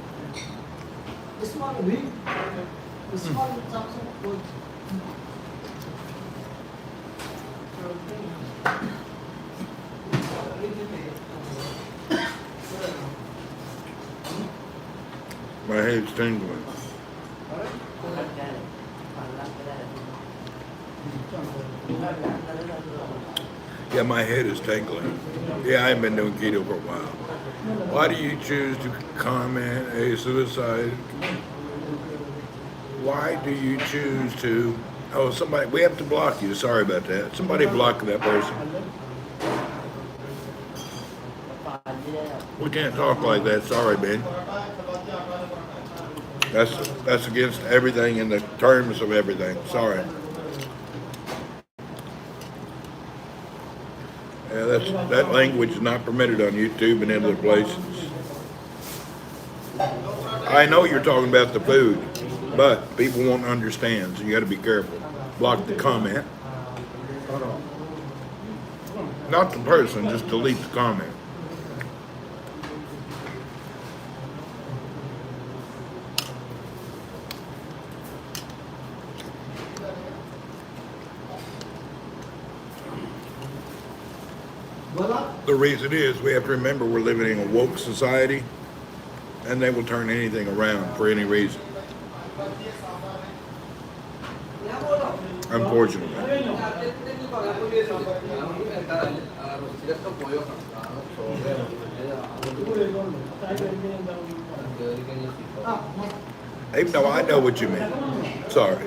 My head's tingling. Yeah, my head is tingling. Yeah, I haven't been doing keto for a while. Why do you choose to comment a suicide? Why do you choose to? Oh, somebody, we have to block you. Sorry about that. Somebody block that person. We can't talk like that. Sorry, man. That's against everything in the terms of everything. Sorry. Yeah, that language is not permitted on YouTube and other places. I know you're talking about the food, but people won't understand, so you got to be careful. Block the comment. Not the person, just delete the comment. The reason is we have to remember we're living in a woke society, and they will turn anything around for any reason. Unfortunately. Even though I know what you mean. Sorry.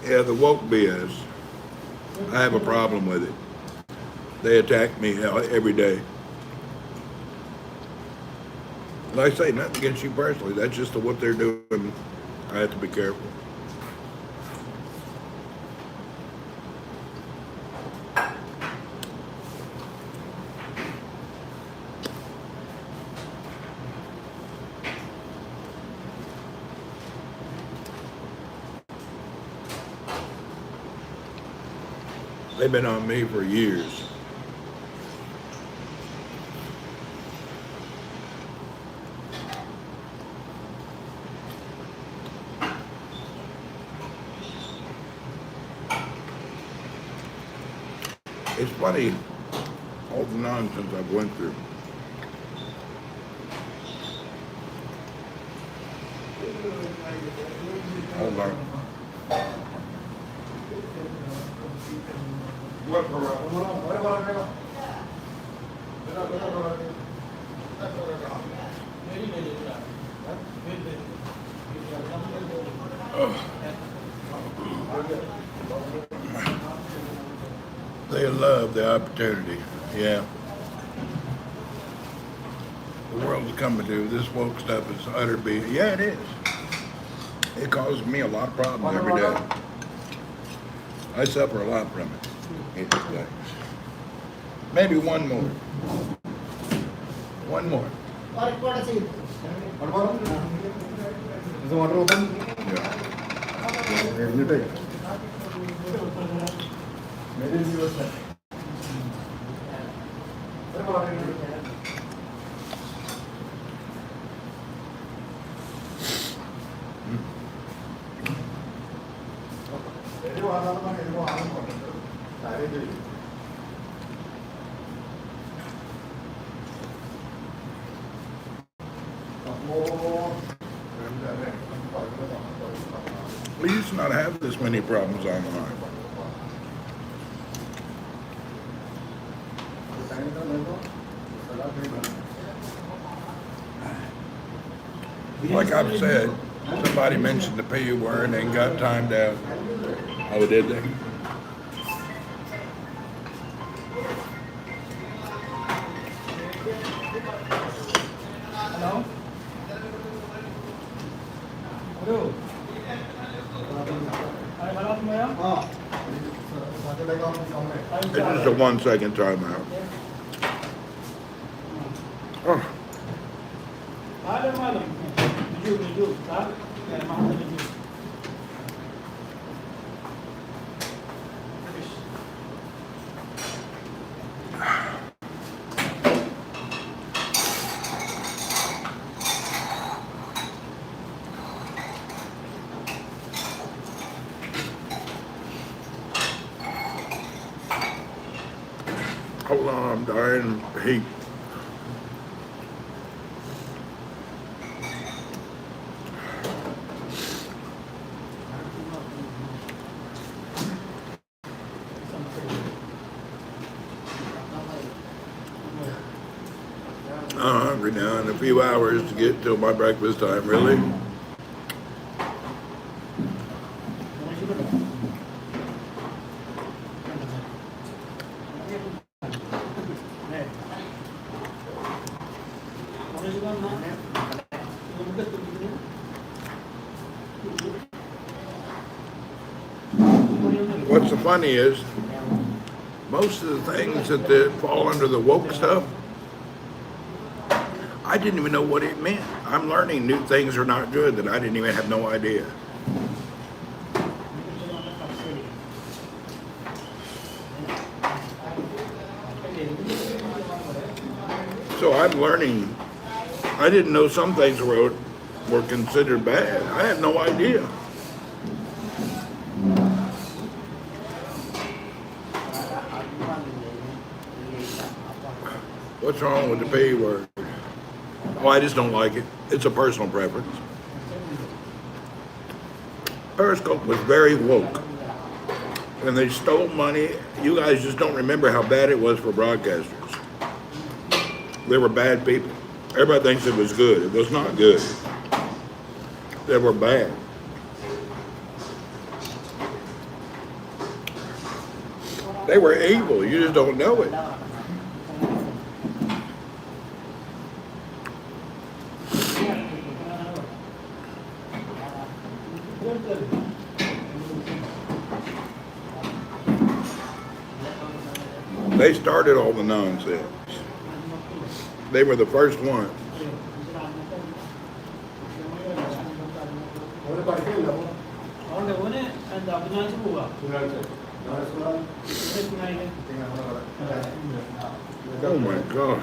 Yeah, the woke BS. I have a problem with it. They attack me every day. Like I say, nothing against you personally. That's just what they're doing. I have to be careful. They've been on me for years. It's funny, all the nonsense I've went through. Hold on. They love the opportunity. Yeah. The world's coming to. This woke stuff is utter BS. Yeah, it is. It causes me a lot of problems every day. I suffer a lot from it. Maybe one more. One more. We used to not have this many problems online. Like I've said, somebody mentioned the P word and got timed out. Oh, did they? Hello? Hello? It's just a 1 second timeout. Oh. Hold on, I'm dying of heat. I'm hungry now in a few hours to get till my breakfast time, really? What's so funny is, most of the things that fall under the woke stuff, I didn't even know what it meant. I'm learning new things are not good that I didn't even have no idea. So I'm learning. I didn't know some things were considered bad. I had no idea. What's wrong with the P word? Oh, I just don't like it. It's a personal preference. Periscope was very woke. And they stole money. You guys just don't remember how bad it was for broadcasters. They were bad people. Everybody thinks it was good. It was not good. They were bad. They were evil. You just don't know it. They started all the nonsense. They were the first ones. Oh my God.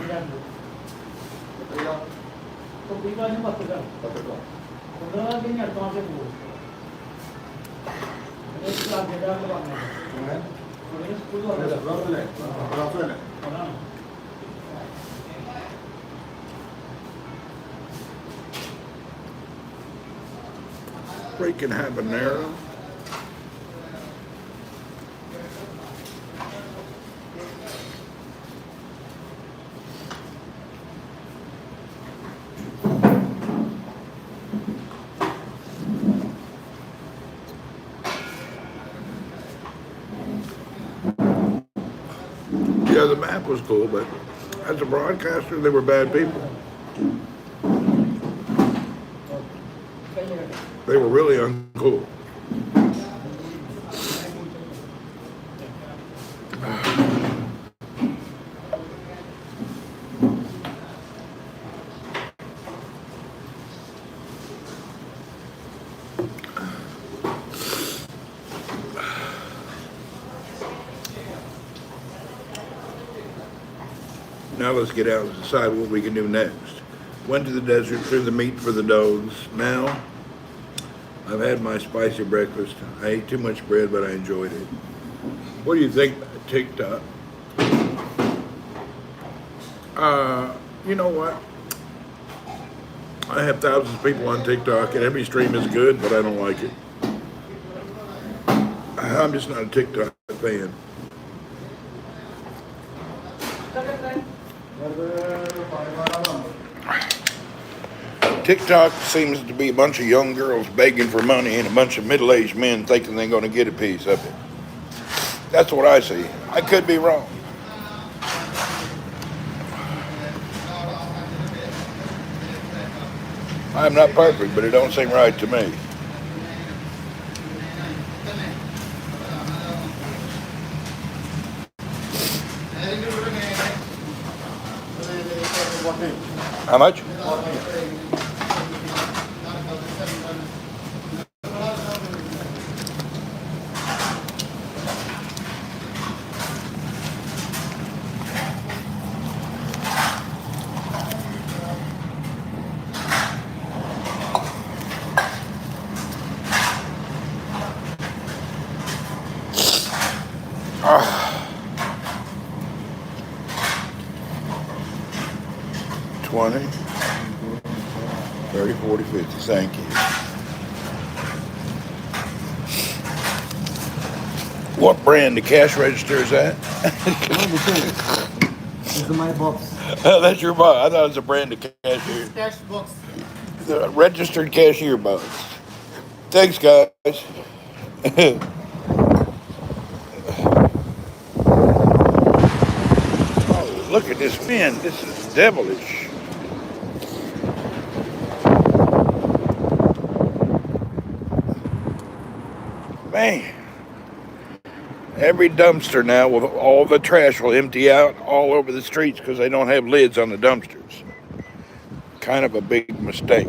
Freaking habanero. Yeah, the map was cool, but as a broadcaster, they were bad people. They were really uncool. Now let's get out and decide what we can do next. Went to the desert, threw the meat for the dogs. Now, I've had my spicy breakfast. I ate too much bread, but I enjoyed it. What do you think about TikTok? You know what? I have thousands of people on TikTok, and every stream is good, but I don't like it. I'm just not a TikTok fan. TikTok seems to be a bunch of young girls begging for money and a bunch of middle-aged men thinking they're going to get a piece of it. That's what I see. I could be wrong. I'm not perfect, but it don't seem right to me. How much? Ah. 20, 30, 40, 50. Thank you. What brand? The cash register is that? This is my box. That's your box. I thought it was a brand of cashier. Cash box. The registered cashier box. Thanks, guys. Oh, look at this man. This is devilish. Man. Every dumpster now with all the trash will empty out all over the streets because they don't have lids on the dumpsters. Kind of a big mistake.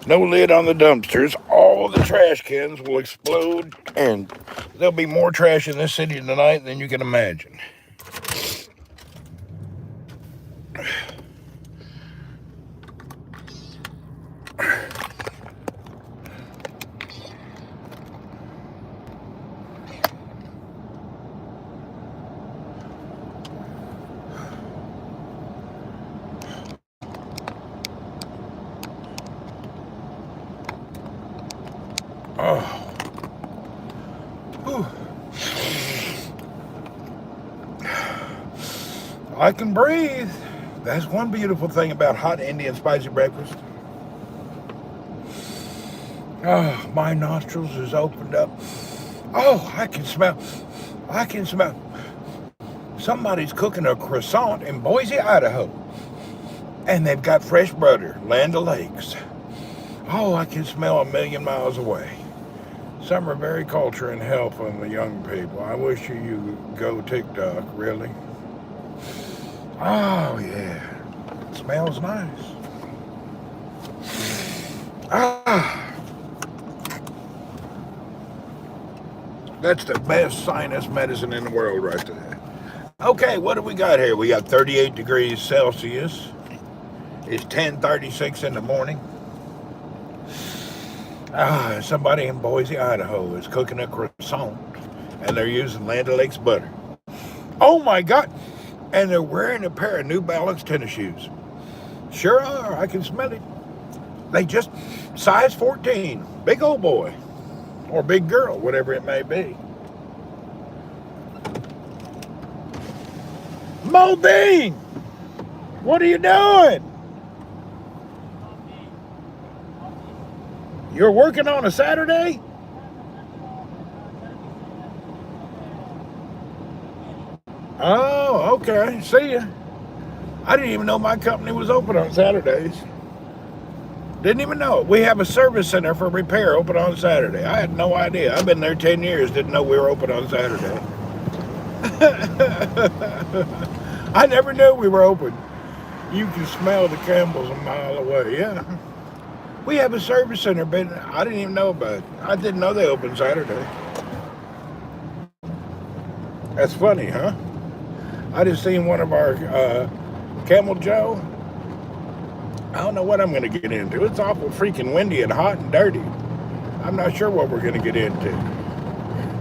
No lid on the dumpsters, all the trash cans will explode, and there'll be more trash in this city tonight than you can imagine. Oh. Whew. I can breathe. That's one beautiful thing about hot Indian spicy breakfast. Oh, my nostrils is opened up. Oh, I can smell. Somebody's cooking a croissant in Boise, Idaho. And they've got fresh butter, Land O'Lakes. Oh, I can smell a million miles away. Some are very culture and helpful the young people. I wish you go TikTok, really. Oh, yeah. It smells nice. Ah. That's the best sinus medicine in the world right there. Okay, what do we got here? We got 38 degrees Celsius. It's 10:36 in the morning. Somebody in Boise, Idaho is cooking a croissant, and they're using Land O'Lakes butter. Oh my God! And they're wearing a pair of New Balance tennis shoes. Sure are, I can smell it. They just, size 14, big old boy, or big girl, whatever it may be. Modine! What are you doing? You're working on a Saturday? Oh, okay. See ya. I didn't even know my company was open on Saturdays. Didn't even know it. We have a service center for repair open on Saturday. I had no idea. I've been there 10 years, didn't know we were open on Saturday. I never knew we were open. You can smell the Campbells a mile away, yeah. We have a service center, but I didn't even know about it. I didn't know they opened Saturday. That's funny, huh? I just seen one of our Camel Joe. I don't know what I'm going to get into. It's awful freaking windy and hot and dirty. I'm not sure what we're going to get into.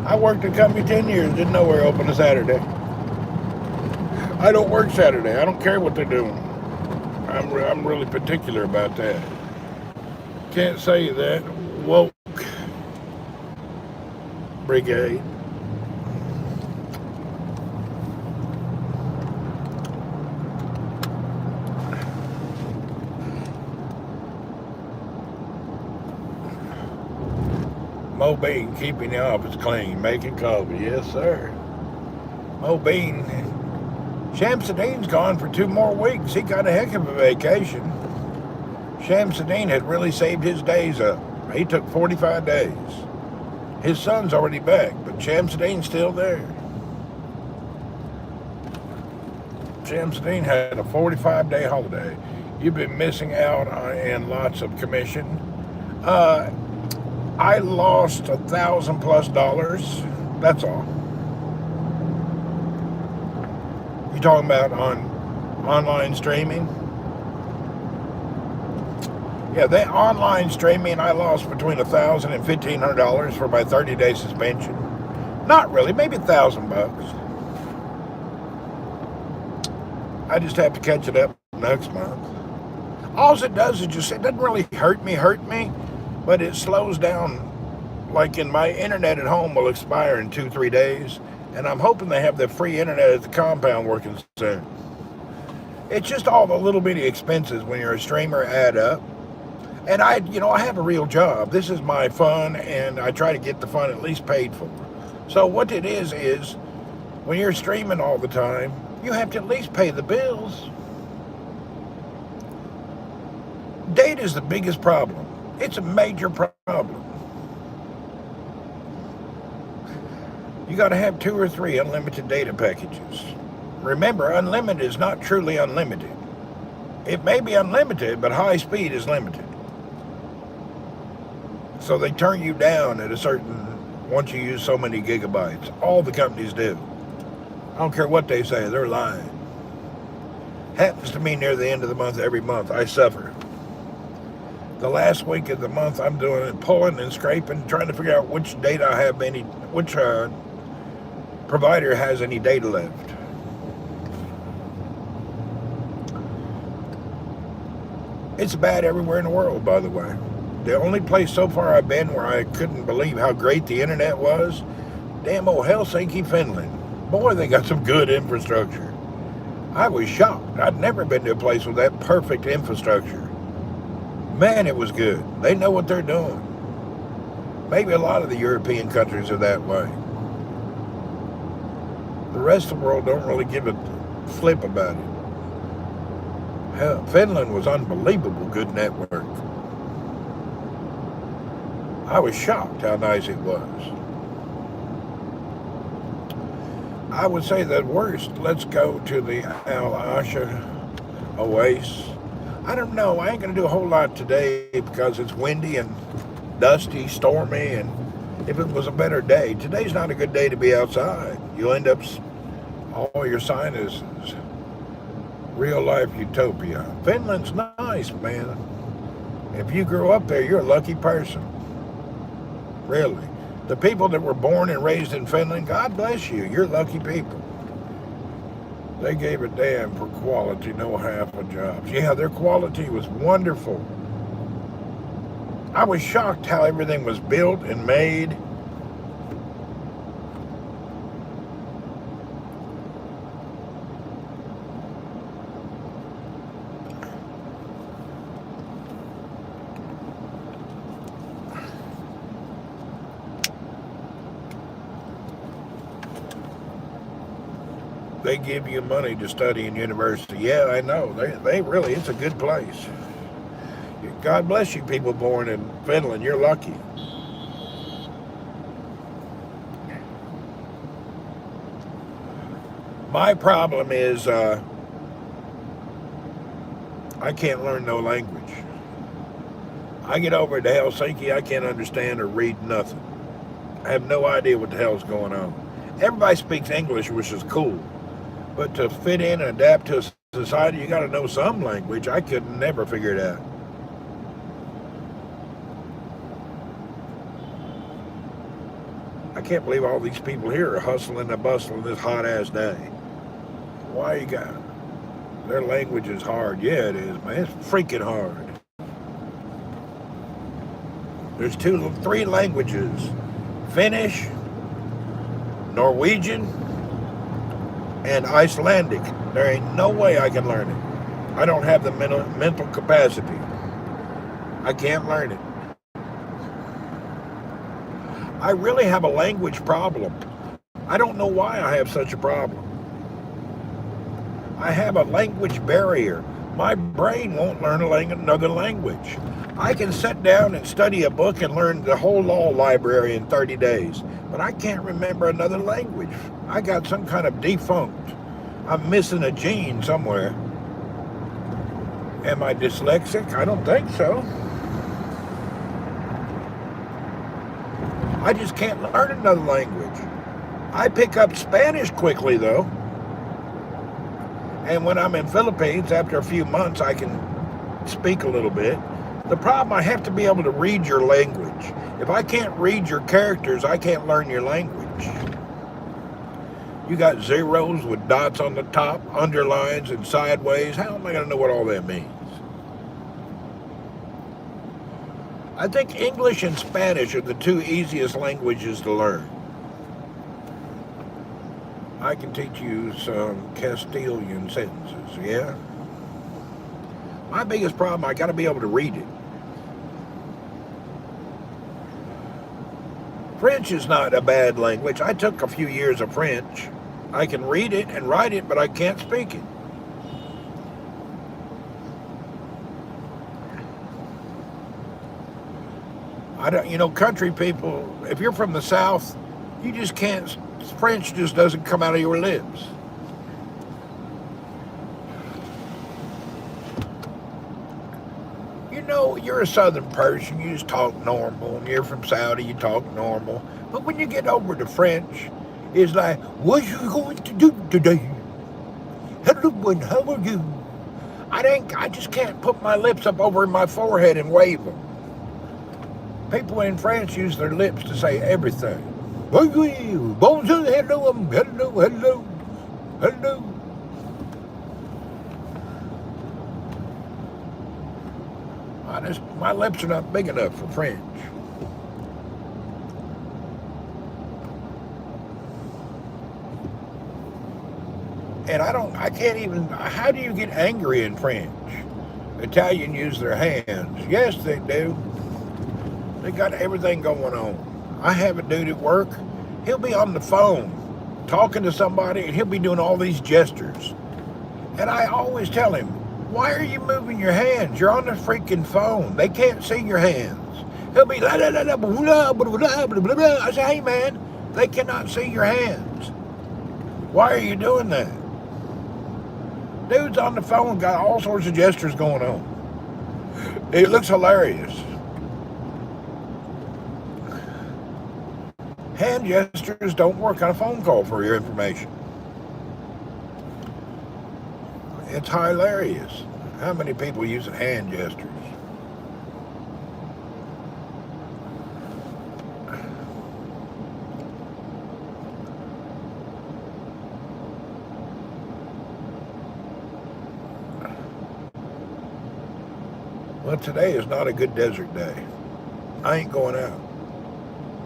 I worked at a company 10 years, didn't know we were open on Saturday. I don't work Saturday. I don't care what they're doing. I'm really particular about that. Can't say that. Woke brigade. Mo Bean keeping the office clean, making coffee. Yes, sir. Mo Bean. Shamsuddin's gone for 2 more weeks. He got a heck of a vacation. Shamsuddin had really saved his days up. He took 45 days. His son's already back, but Shamsuddin's still there. Shamsuddin had a 45-day holiday. You've been missing out on lots of commission. I lost $1,000+. That's all. You talking about on online streaming? Yeah, the online streaming, I lost between $1,000 and $1,500 for my 30-day suspension. Not really, maybe $1,000. I just have to catch it up next month. All it does is just, it doesn't really hurt me, but it slows down. Like in my internet at home will expire in 2-3 days, and I'm hoping they have the free internet at the compound working soon. It's just all the little bitty expenses when you're a streamer add up. And I have a real job. This is my fun, and I try to get the fun at least paid for. So what it is when you're streaming all the time, you have to at least pay the bills. Data is the biggest problem. It's a major problem. You got to have 2 or 3 unlimited data packages. Remember, unlimited is not truly unlimited. It may be unlimited, but high speed is limited. So they turn you down at once you use so many gigabytes. All the companies do. I don't care what they say, they're lying. Happens to me near the end of the month every month. I suffer. The last week of the month I'm doing it, pulling and scraping, trying to figure out which data I have which provider has any data left. It's bad everywhere in the world, by the way. The only place so far I've been where I couldn't believe how great the internet was, damn old Helsinki, Finland. Boy, they got some good infrastructure. I was shocked. I'd never been to a place with that perfect infrastructure. Man, it was good. They know what they're doing. Maybe a lot of the European countries are that way. The rest of the world don't really give a flip about it. Hell, Finland was unbelievable good network. I was shocked how nice it was. I would say that worst, let's go to the Al Asha Oasis. I don't know, I ain't gonna do a whole lot today because it's windy and dusty, stormy, and if it was a better day, today's not a good day to be outside. You'll end up all your sinuses. Real life utopia. Finland's nice, man. If you grew up there, you're a lucky person. Really. The people that were born and raised in Finland, God bless you. You're lucky people. They gave a damn for quality, no half of jobs. Yeah, their quality was wonderful. I was shocked how everything was built and made. They give you money to study in university. Yeah, I know. They really, it's a good place. God bless you people born in Finland. You're lucky. My problem is I can't learn no language. I get over to Helsinki, I can't understand or read nothing. I have no idea what the hell's going on. Everybody speaks English, which is cool. But to fit in and adapt to society, you got to know some language. I could never figure it out. I can't believe all these people here are hustling and bustling this hot-ass day. Why you got it? Their language is hard. Yeah, it is, man. It's freaking hard. There's 3 languages. Finnish, Norwegian, and Icelandic. There ain't no way I can learn it. I don't have the mental capacity. I can't learn it. I really have a language problem. I don't know why I have such a problem. I have a language barrier. My brain won't learn another language. I can sit down and study a book and learn the whole law library in 30 days, but I can't remember another language. I got some kind of defunct. I'm missing a gene somewhere. Am I dyslexic? I don't think so. I just can't learn another language. I pick up Spanish quickly, though. And when I'm in Philippines, after a few months, I can speak a little bit. The problem, I have to be able to read your language. If I can't read your characters, I can't learn your language. You got zeros with dots on the top, underlines and sideways. How am I going to know what all that means? I think English and Spanish are the 2 easiest languages to learn. I can teach you some Castilian sentences, yeah? My biggest problem, I got to be able to read it. French is not a bad language. I took a few years of French. I can read it and write it, but I can't speak it. Country people, if you're from the South, you just can't, French just doesn't come out of your lips. You're a Southern person, you just talk normal, and you're from Saudi, you talk normal. But when you get over to French, it's like, what you going to do today? Hello, and how are you? I just can't put my lips up over my forehead and wave them. People in France use their lips to say everything. Bonjour, hello, hello, hello. My lips are not big enough for French. And I can't even, how do you get angry in French? Italian use their hands. Yes, they do. They got everything going on. I have a dude at work, he'll be on the phone talking to somebody and he'll be doing all these gestures. And I always tell him, why are you moving your hands? You're on the freaking phone. They can't see your hands. He'll be la la la la blah blah blah blah blah blah. I say, hey man, they cannot see your hands. Why are you doing that? Dude's on the phone, got all sorts of gestures going on. It looks hilarious. Hand gestures don't work on a phone call, for your information. It's hilarious. How many people using hand gestures? Well, today is not a good desert day. I ain't going out.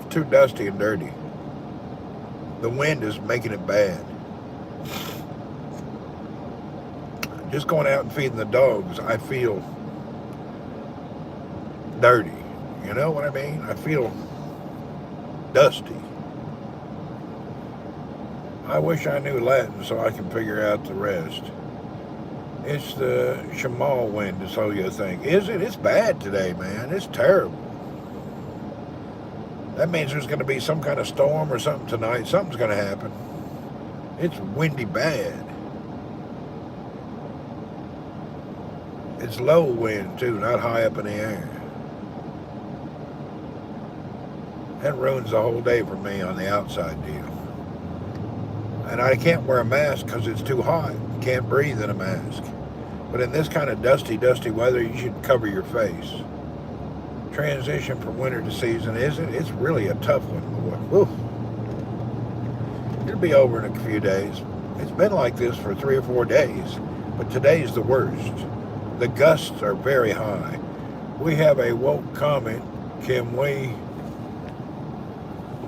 It's too dusty and dirty. The wind is making it bad. Just going out and feeding the dogs, I feel dirty. You know what I mean? I feel dusty. I wish I knew Latin so I can figure out the rest. It's the Shamal wind, is all you think. Is it? It's bad today, man. It's terrible. That means there's going to be some kind of storm or something tonight. Something's going to happen. It's windy bad. It's low wind, too, not high up in the air. That ruins the whole day for me on the outside deal. And I can't wear a mask because it's too hot. You can't breathe in a mask. But in this kind of dusty weather, you should cover your face. Transition from winter to season, isn't it? It's really a tough one, boy. Woo. It'll be over in a few days. It's been like this for 3 or 4 days, but today's the worst. The gusts are very high. We have a woke comment. Can we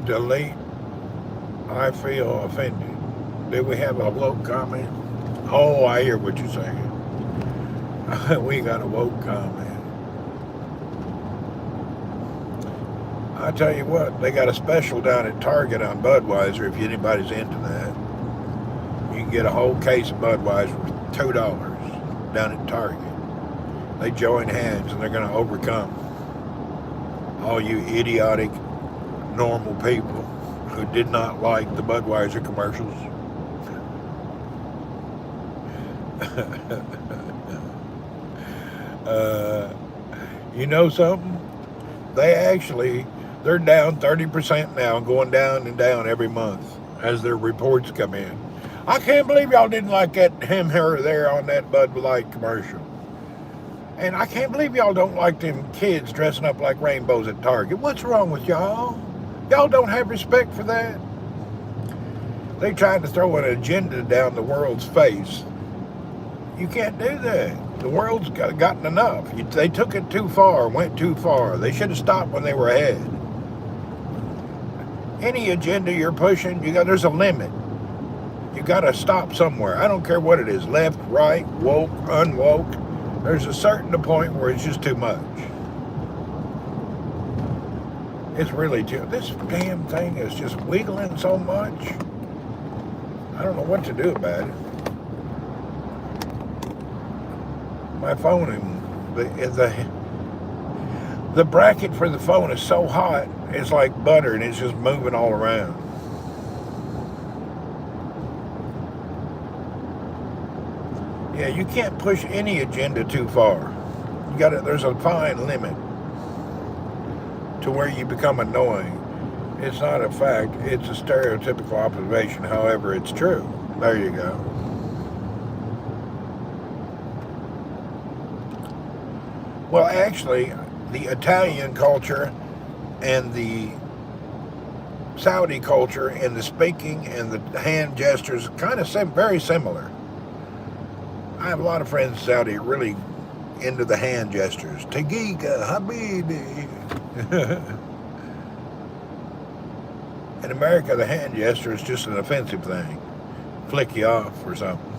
delete? I feel offended. Do we have a woke comment? Oh, I hear what you're saying. We got a woke comment. I tell you what, they got a special down at Target on Budweiser if anybody's into that. You can get a whole case of Budweiser for $2 down at Target. They join hands and they're going to overcome all you idiotic, normal people who did not like the Budweiser commercials. You know something? They're down 30% now, going down and down every month as their reports come in. I can't believe y'all didn't like that him here there on that Bud Light commercial. And I can't believe y'all don't like them kids dressing up like rainbows at Target. What's wrong with y'all? Y'all don't have respect for that? They tried to throw an agenda down the world's face. You can't do that. The world's gotten enough. They took it too far, went too far. They should have stopped when they were ahead. Any agenda you're pushing, there's a limit. You got to stop somewhere. I don't care what it is, left, right, woke, unwoke. There's a certain point where it's just too much. It's really this damn thing is just wiggling so much. I don't know what to do about it. My phone and the bracket for the phone is so hot, it's like butter and it's just moving all around. Yeah, you can't push any agenda too far. There's a fine limit to where you become annoying. It's not a fact, it's a stereotypical observation, however it's true. There you go. Well, actually, the Italian culture and the Saudi culture and the speaking and the hand gestures kind of very similar. I have a lot of friends in Saudi really into the hand gestures. Tagiga, Habibi. In America, the hand gesture is just an offensive thing. flick you off or something.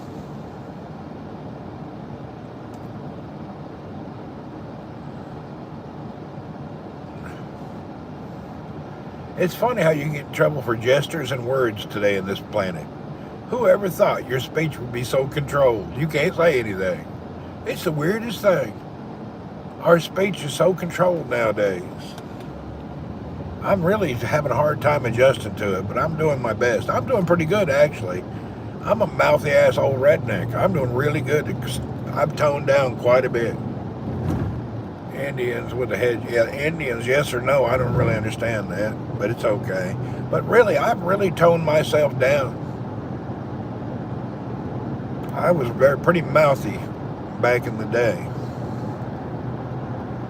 It's funny how you can get in trouble for gestures and words today in this planet. Whoever thought your speech would be so controlled? You can't say anything. It's the weirdest thing. Our speech is so controlled nowadays. I'm really having a hard time adjusting to it, but I'm doing my best. I'm doing pretty good, actually. I'm a mouthy ass old redneck. I'm doing really good. I've toned down quite a bit. Indians with the head, yeah, Indians, yes or no, I don't really understand that, but it's okay. But really, I've really toned myself down. I was pretty mouthy back in the day.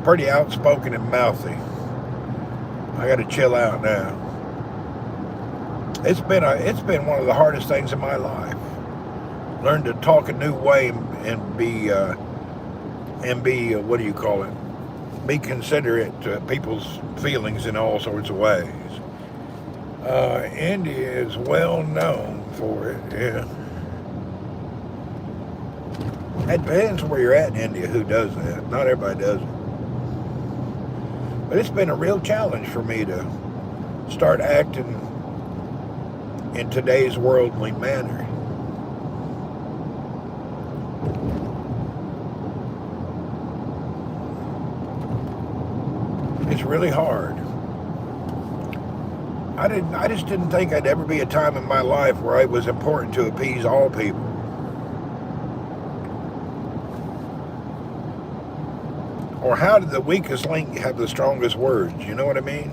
Pretty outspoken and mouthy. I got to chill out now. It's been one of the hardest things in my life. Learn to talk a new way and be what do you call it? Be considerate to people's feelings in all sorts of ways. India is well known for it. Yeah. It depends where you're at in India who does that. Not everybody does it. But it's been a real challenge for me to start acting in today's worldly manner. It's really hard. I just didn't think I'd ever be a time in my life where it was important to appease all people. Or how did the weakest link have the strongest words? You know what I mean?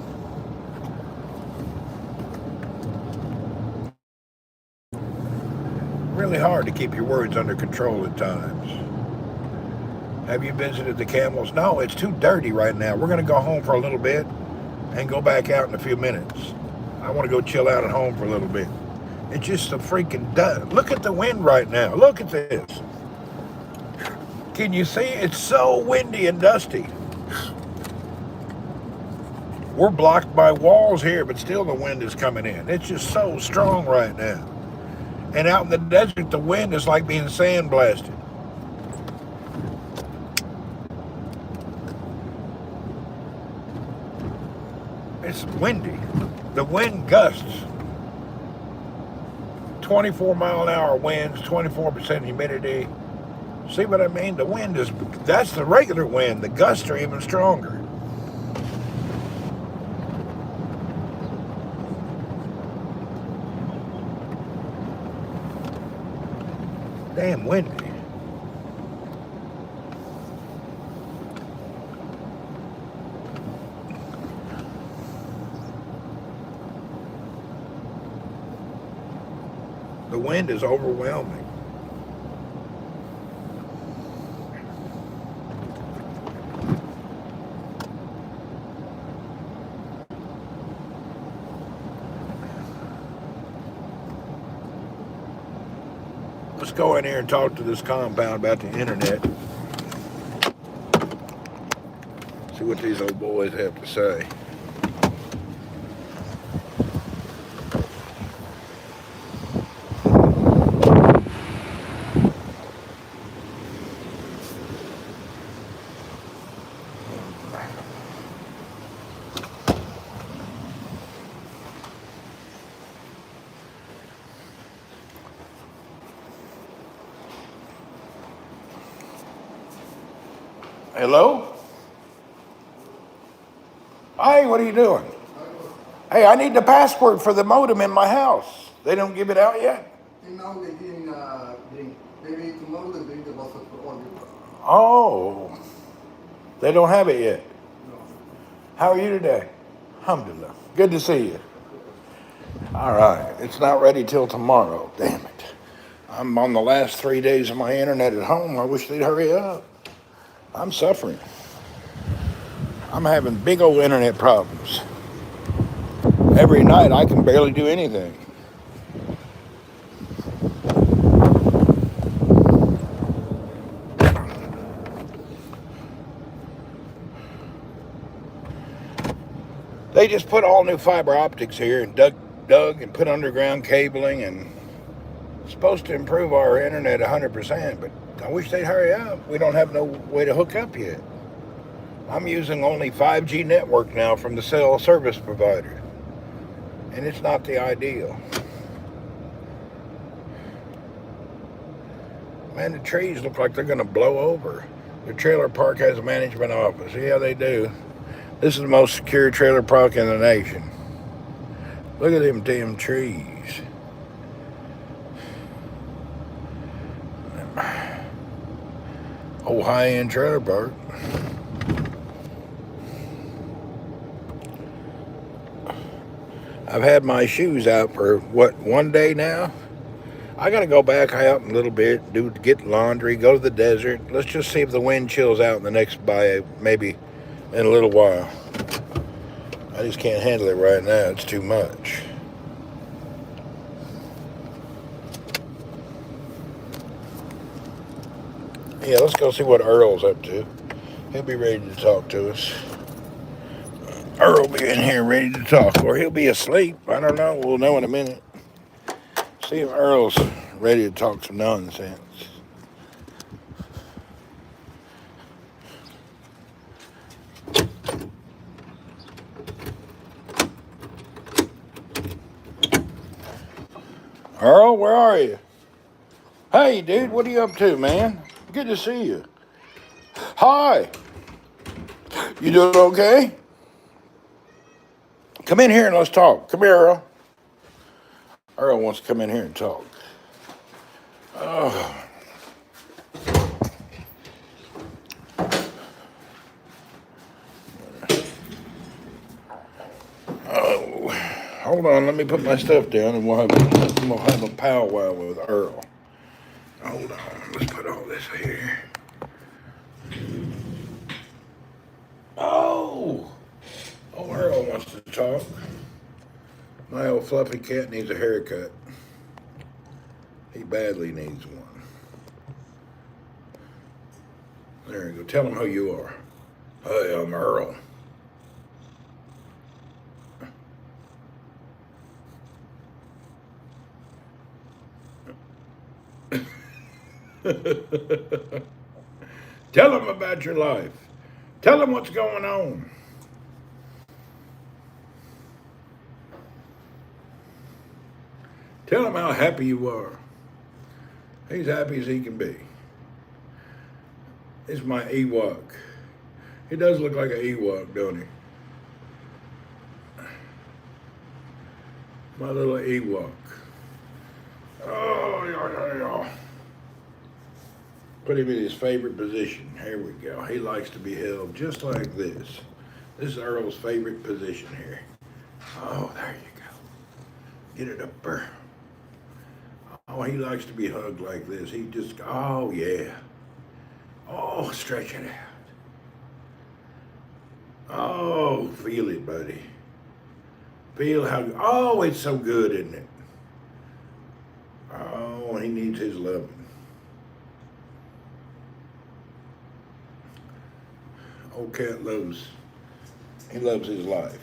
Really hard to keep your words under control at times. Have you visited the camels? No, it's too dirty right now. We're going to go home for a little bit and go back out in a few minutes. I want to go chill out at home for a little bit. It's just a freaking dust. Look at the wind right now. Look at this. Can you see? It's so windy and dusty. We're blocked by walls here, but still the wind is coming in. It's just so strong right now. And out in the desert, the wind is like being sandblasted. It's windy. The wind gusts. 24-mile-an-hour winds, 24% humidity. See what I mean? The wind that's the regular wind. The gusts are even stronger. Damn windy. The wind is overwhelming. Let's go in here and talk to this compound about the internet. See what these old boys have to say. Hello? Hey, what are you doing? Hey, I need the password for the modem in my house. They don't give it out yet? Now they didn't bring. Maybe tomorrow they bring the password for all you. Oh, they don't have it yet. No. How are you today? Alhamdulillah. Good to see you. All right, it's not ready till tomorrow. Damn it. I'm on the last 3 days of my internet at home. I wish they'd hurry up. I'm suffering. I'm having big old internet problems. Every night I can barely do anything. They just put all new fiber optics here and dug and put underground cabling, and It's supposed to improve our internet 100%, but I wish they'd hurry up. We don't have no way to hook up yet. I'm using only 5G network now from the cell service provider, and it's not the ideal. Man, the trees look like they're going to blow over. The trailer park has a management office. Yeah, they do. This is the most secure trailer park in the nation. Look at them damn trees. Old high-end trailer park. I've had my shoes out for, what, 1 day now? I got to go back out in a little bit, get laundry, go to the desert. Let's just see if the wind chills out in the next, maybe in a little while. I just can't handle it right now. It's too much. Yeah, let's go see what Earl's up to. He'll be ready to talk to us. Earl will be in here ready to talk, or he'll be asleep. I don't know. We'll know in a minute. See if Earl's ready to talk some nonsense. Earl, where are you? Hey, dude, what are you up to, man? Good to see you. Hi. You doing okay? Come in here and let's talk. Come here, Earl. Earl wants to come in here and talk. Oh. Oh. Hold on, let me put my stuff down and we'll have a powwow with Earl. Hold on, let's put all this here. Oh, Earl wants to talk. My old fluffy cat needs a haircut. He badly needs one. There you go. Tell him who you are. Hey, I'm Earl. Tell him about your life. Tell him what's going on. Tell him how happy you are. He's happy as he can be. It's my Ewok. He does look like an Ewok, don't he? My little Ewok. Oh, yeah. Put him in his favorite position. Here we go. He likes to be held just like this. This is Earl's favorite position here. Oh, there you go. Get it up there. Oh, he likes to be hugged like this. He just, oh, yeah. Oh, stretch it out. Oh, feel it, buddy. Feel how, oh, it's so good, isn't it? Oh, he needs his loving. Old cat he loves his life.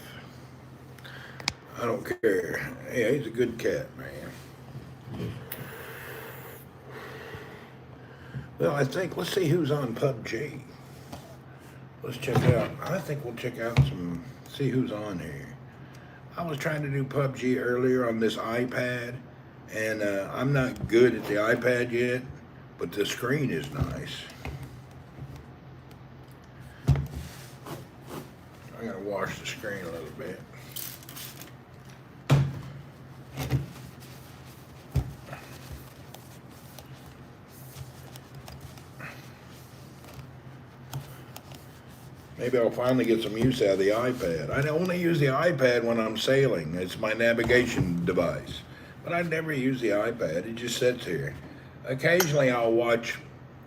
I don't care. Yeah, he's a good cat, man. Well, let's see who's on PUBG. Let's check out, I think we'll check out see who's on here. I was trying to do PUBG earlier on this iPad, and I'm not good at the iPad yet, but the screen is nice. I gotta wash the screen a little bit. Maybe I'll finally get some use out of the iPad. I only use the iPad when I'm sailing. It's my navigation device. But I never use the iPad. It just sits here. Occasionally I'll watch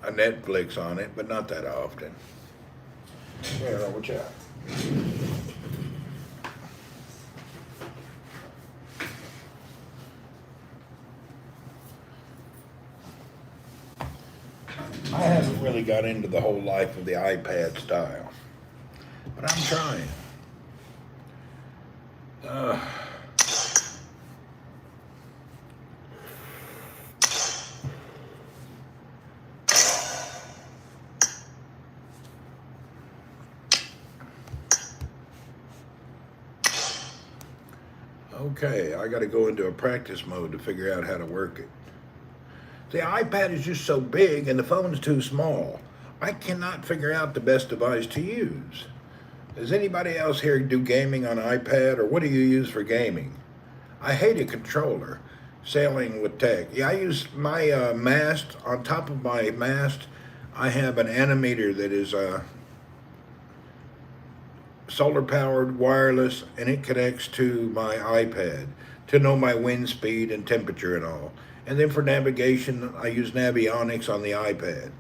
a Netflix on it, but not that often. Here, watch out. I haven't really got into the whole life of the iPad style, but I'm trying. Okay, I got to go into a practice mode to figure out how to work it. The iPad is just so big and the phone's too small. I cannot figure out the best device to use. Does anybody else here do gaming on iPad, or what do you use for gaming? I hate a controller. Sailing with tech. Yeah, I use my mast. On top of my mast, I have an animator that is solar powered, wireless, and it connects to my iPad to know my wind speed and temperature and all. And then for navigation, I use Navionics on the iPad.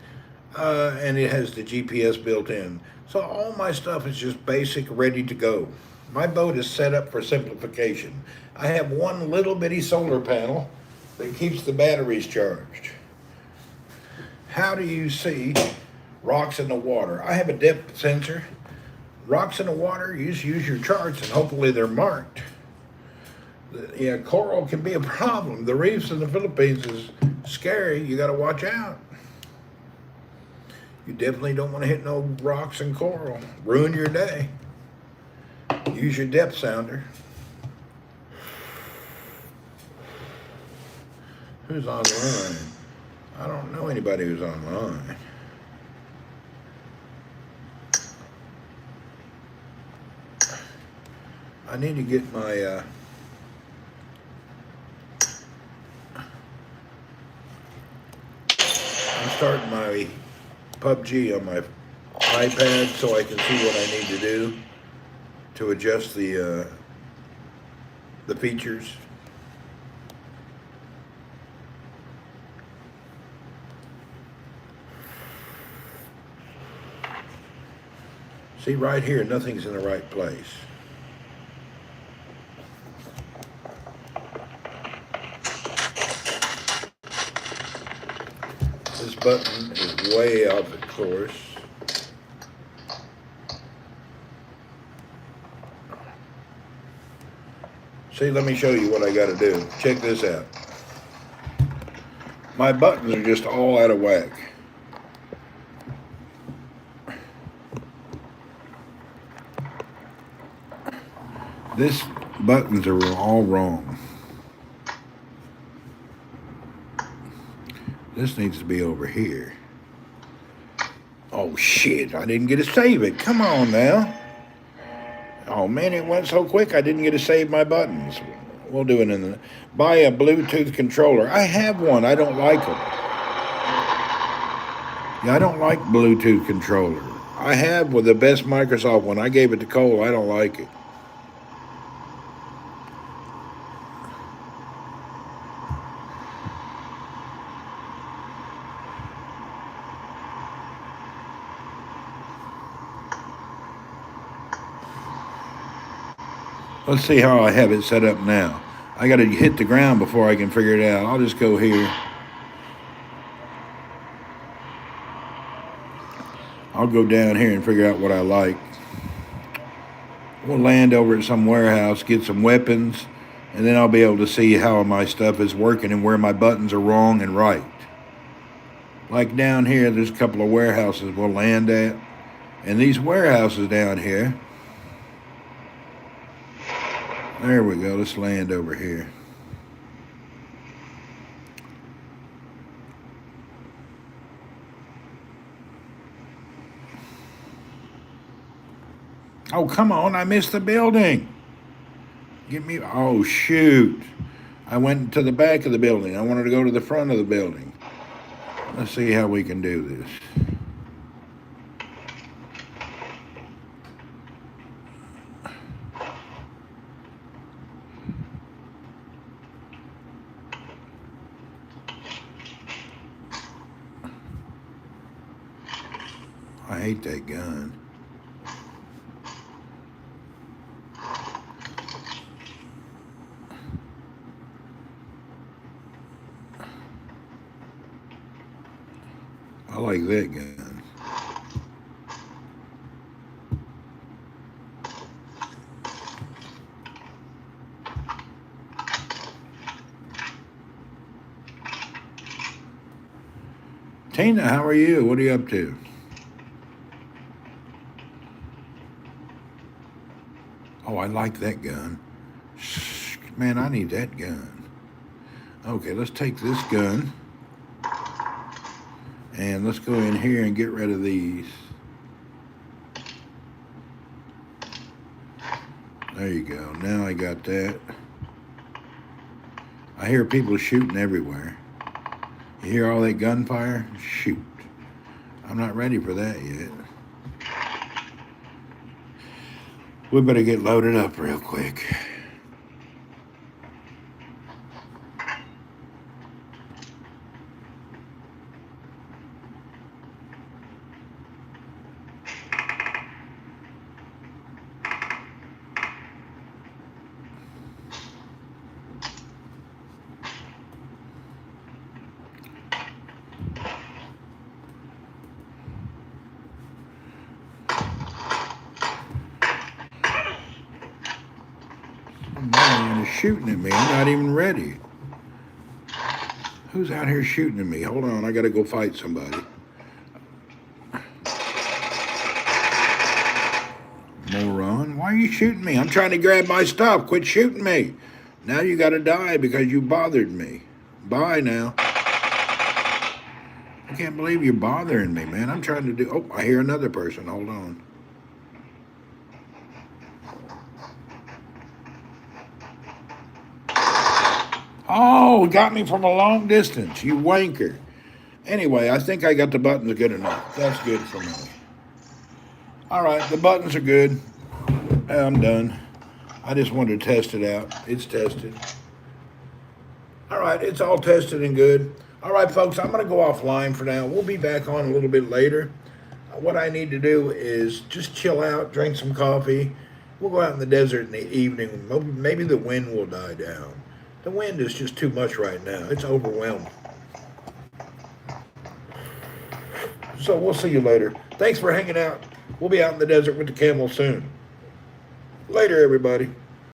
And it has the GPS built in. So all my stuff is just basic, ready to go. My boat is set up for simplification. I have one little bitty solar panel that keeps the batteries charged. How do you see rocks in the water? I have a depth sensor. Rocks in the water, you just use your charts and hopefully they're marked. Yeah, coral can be a problem. The reefs in the Philippines is scary. You got to watch out. You definitely don't want to hit no rocks and coral. Ruin your day. Use your depth sounder. Who's online? I don't know anybody who's online. I need to get my I'm starting my PUBG on my iPad so I can see what I need to do to adjust the features. See, right here, nothing's in the right place. This button is way off the course. See, let me show you what I got to do. Check this out. My buttons are just all out of whack. This buttons are all wrong. This needs to be over here. Oh shit, I didn't get to save it. Come on now. Oh man, it went so quick I didn't get to save my buttons. We'll do it in the... Buy a Bluetooth controller. I have one, I don't like them. Yeah, I don't like Bluetooth controller. I have with the best Microsoft one. I gave it to Cole, I don't like it. Let's see how I have it set up now. I got to hit the ground before I can figure it out. I'll just go here. I'll go down here and figure out what I like. We'll land over at some warehouse, get some weapons, and then I'll be able to see how my stuff is working and where my buttons are wrong and right. Like down here, there's a couple of warehouses we'll land at. And these warehouses down here, there we go, let's land over here. Oh, come on, I missed the building. Get me, oh shoot. I went to the back of the building. I wanted to go to the front of the building. Let's see how we can do this. I hate that gun. I like that gun. Tina, how are you? What are you up to? Oh, I like that gun. Man, I need that gun. Okay, let's take this gun. And let's go in here and get rid of these. There you go. Now I got that. I hear people shooting everywhere. You hear all that gunfire? Shoot. I'm not ready for that yet. We better get loaded up real quick. Man is shooting at me. I'm not even ready. Who's out here shooting at me? Hold on, I gotta go fight somebody. Moron, why are you shooting me? I'm trying to grab my stuff. Quit shooting me. Now you gotta die because you bothered me. Bye now. I can't believe you're bothering me, man. I'm trying to do... Oh, I hear another person. Hold on. Oh, got me from a long distance, you wanker. Anyway, I think I got the buttons good enough. That's good for me. All right, the buttons are good. I'm done. I just wanted to test it out. It's tested. All right, it's all tested and good. All right, folks, I'm going to go offline for now. We'll be back on a little bit later. What I need to do is just chill out, drink some coffee. We'll go out in the desert in the evening. Maybe the wind will die down. The wind is just too much right now. It's overwhelming. So we'll see you later. Thanks for hanging out. We'll be out in the desert with the camel soon. Later, everybody.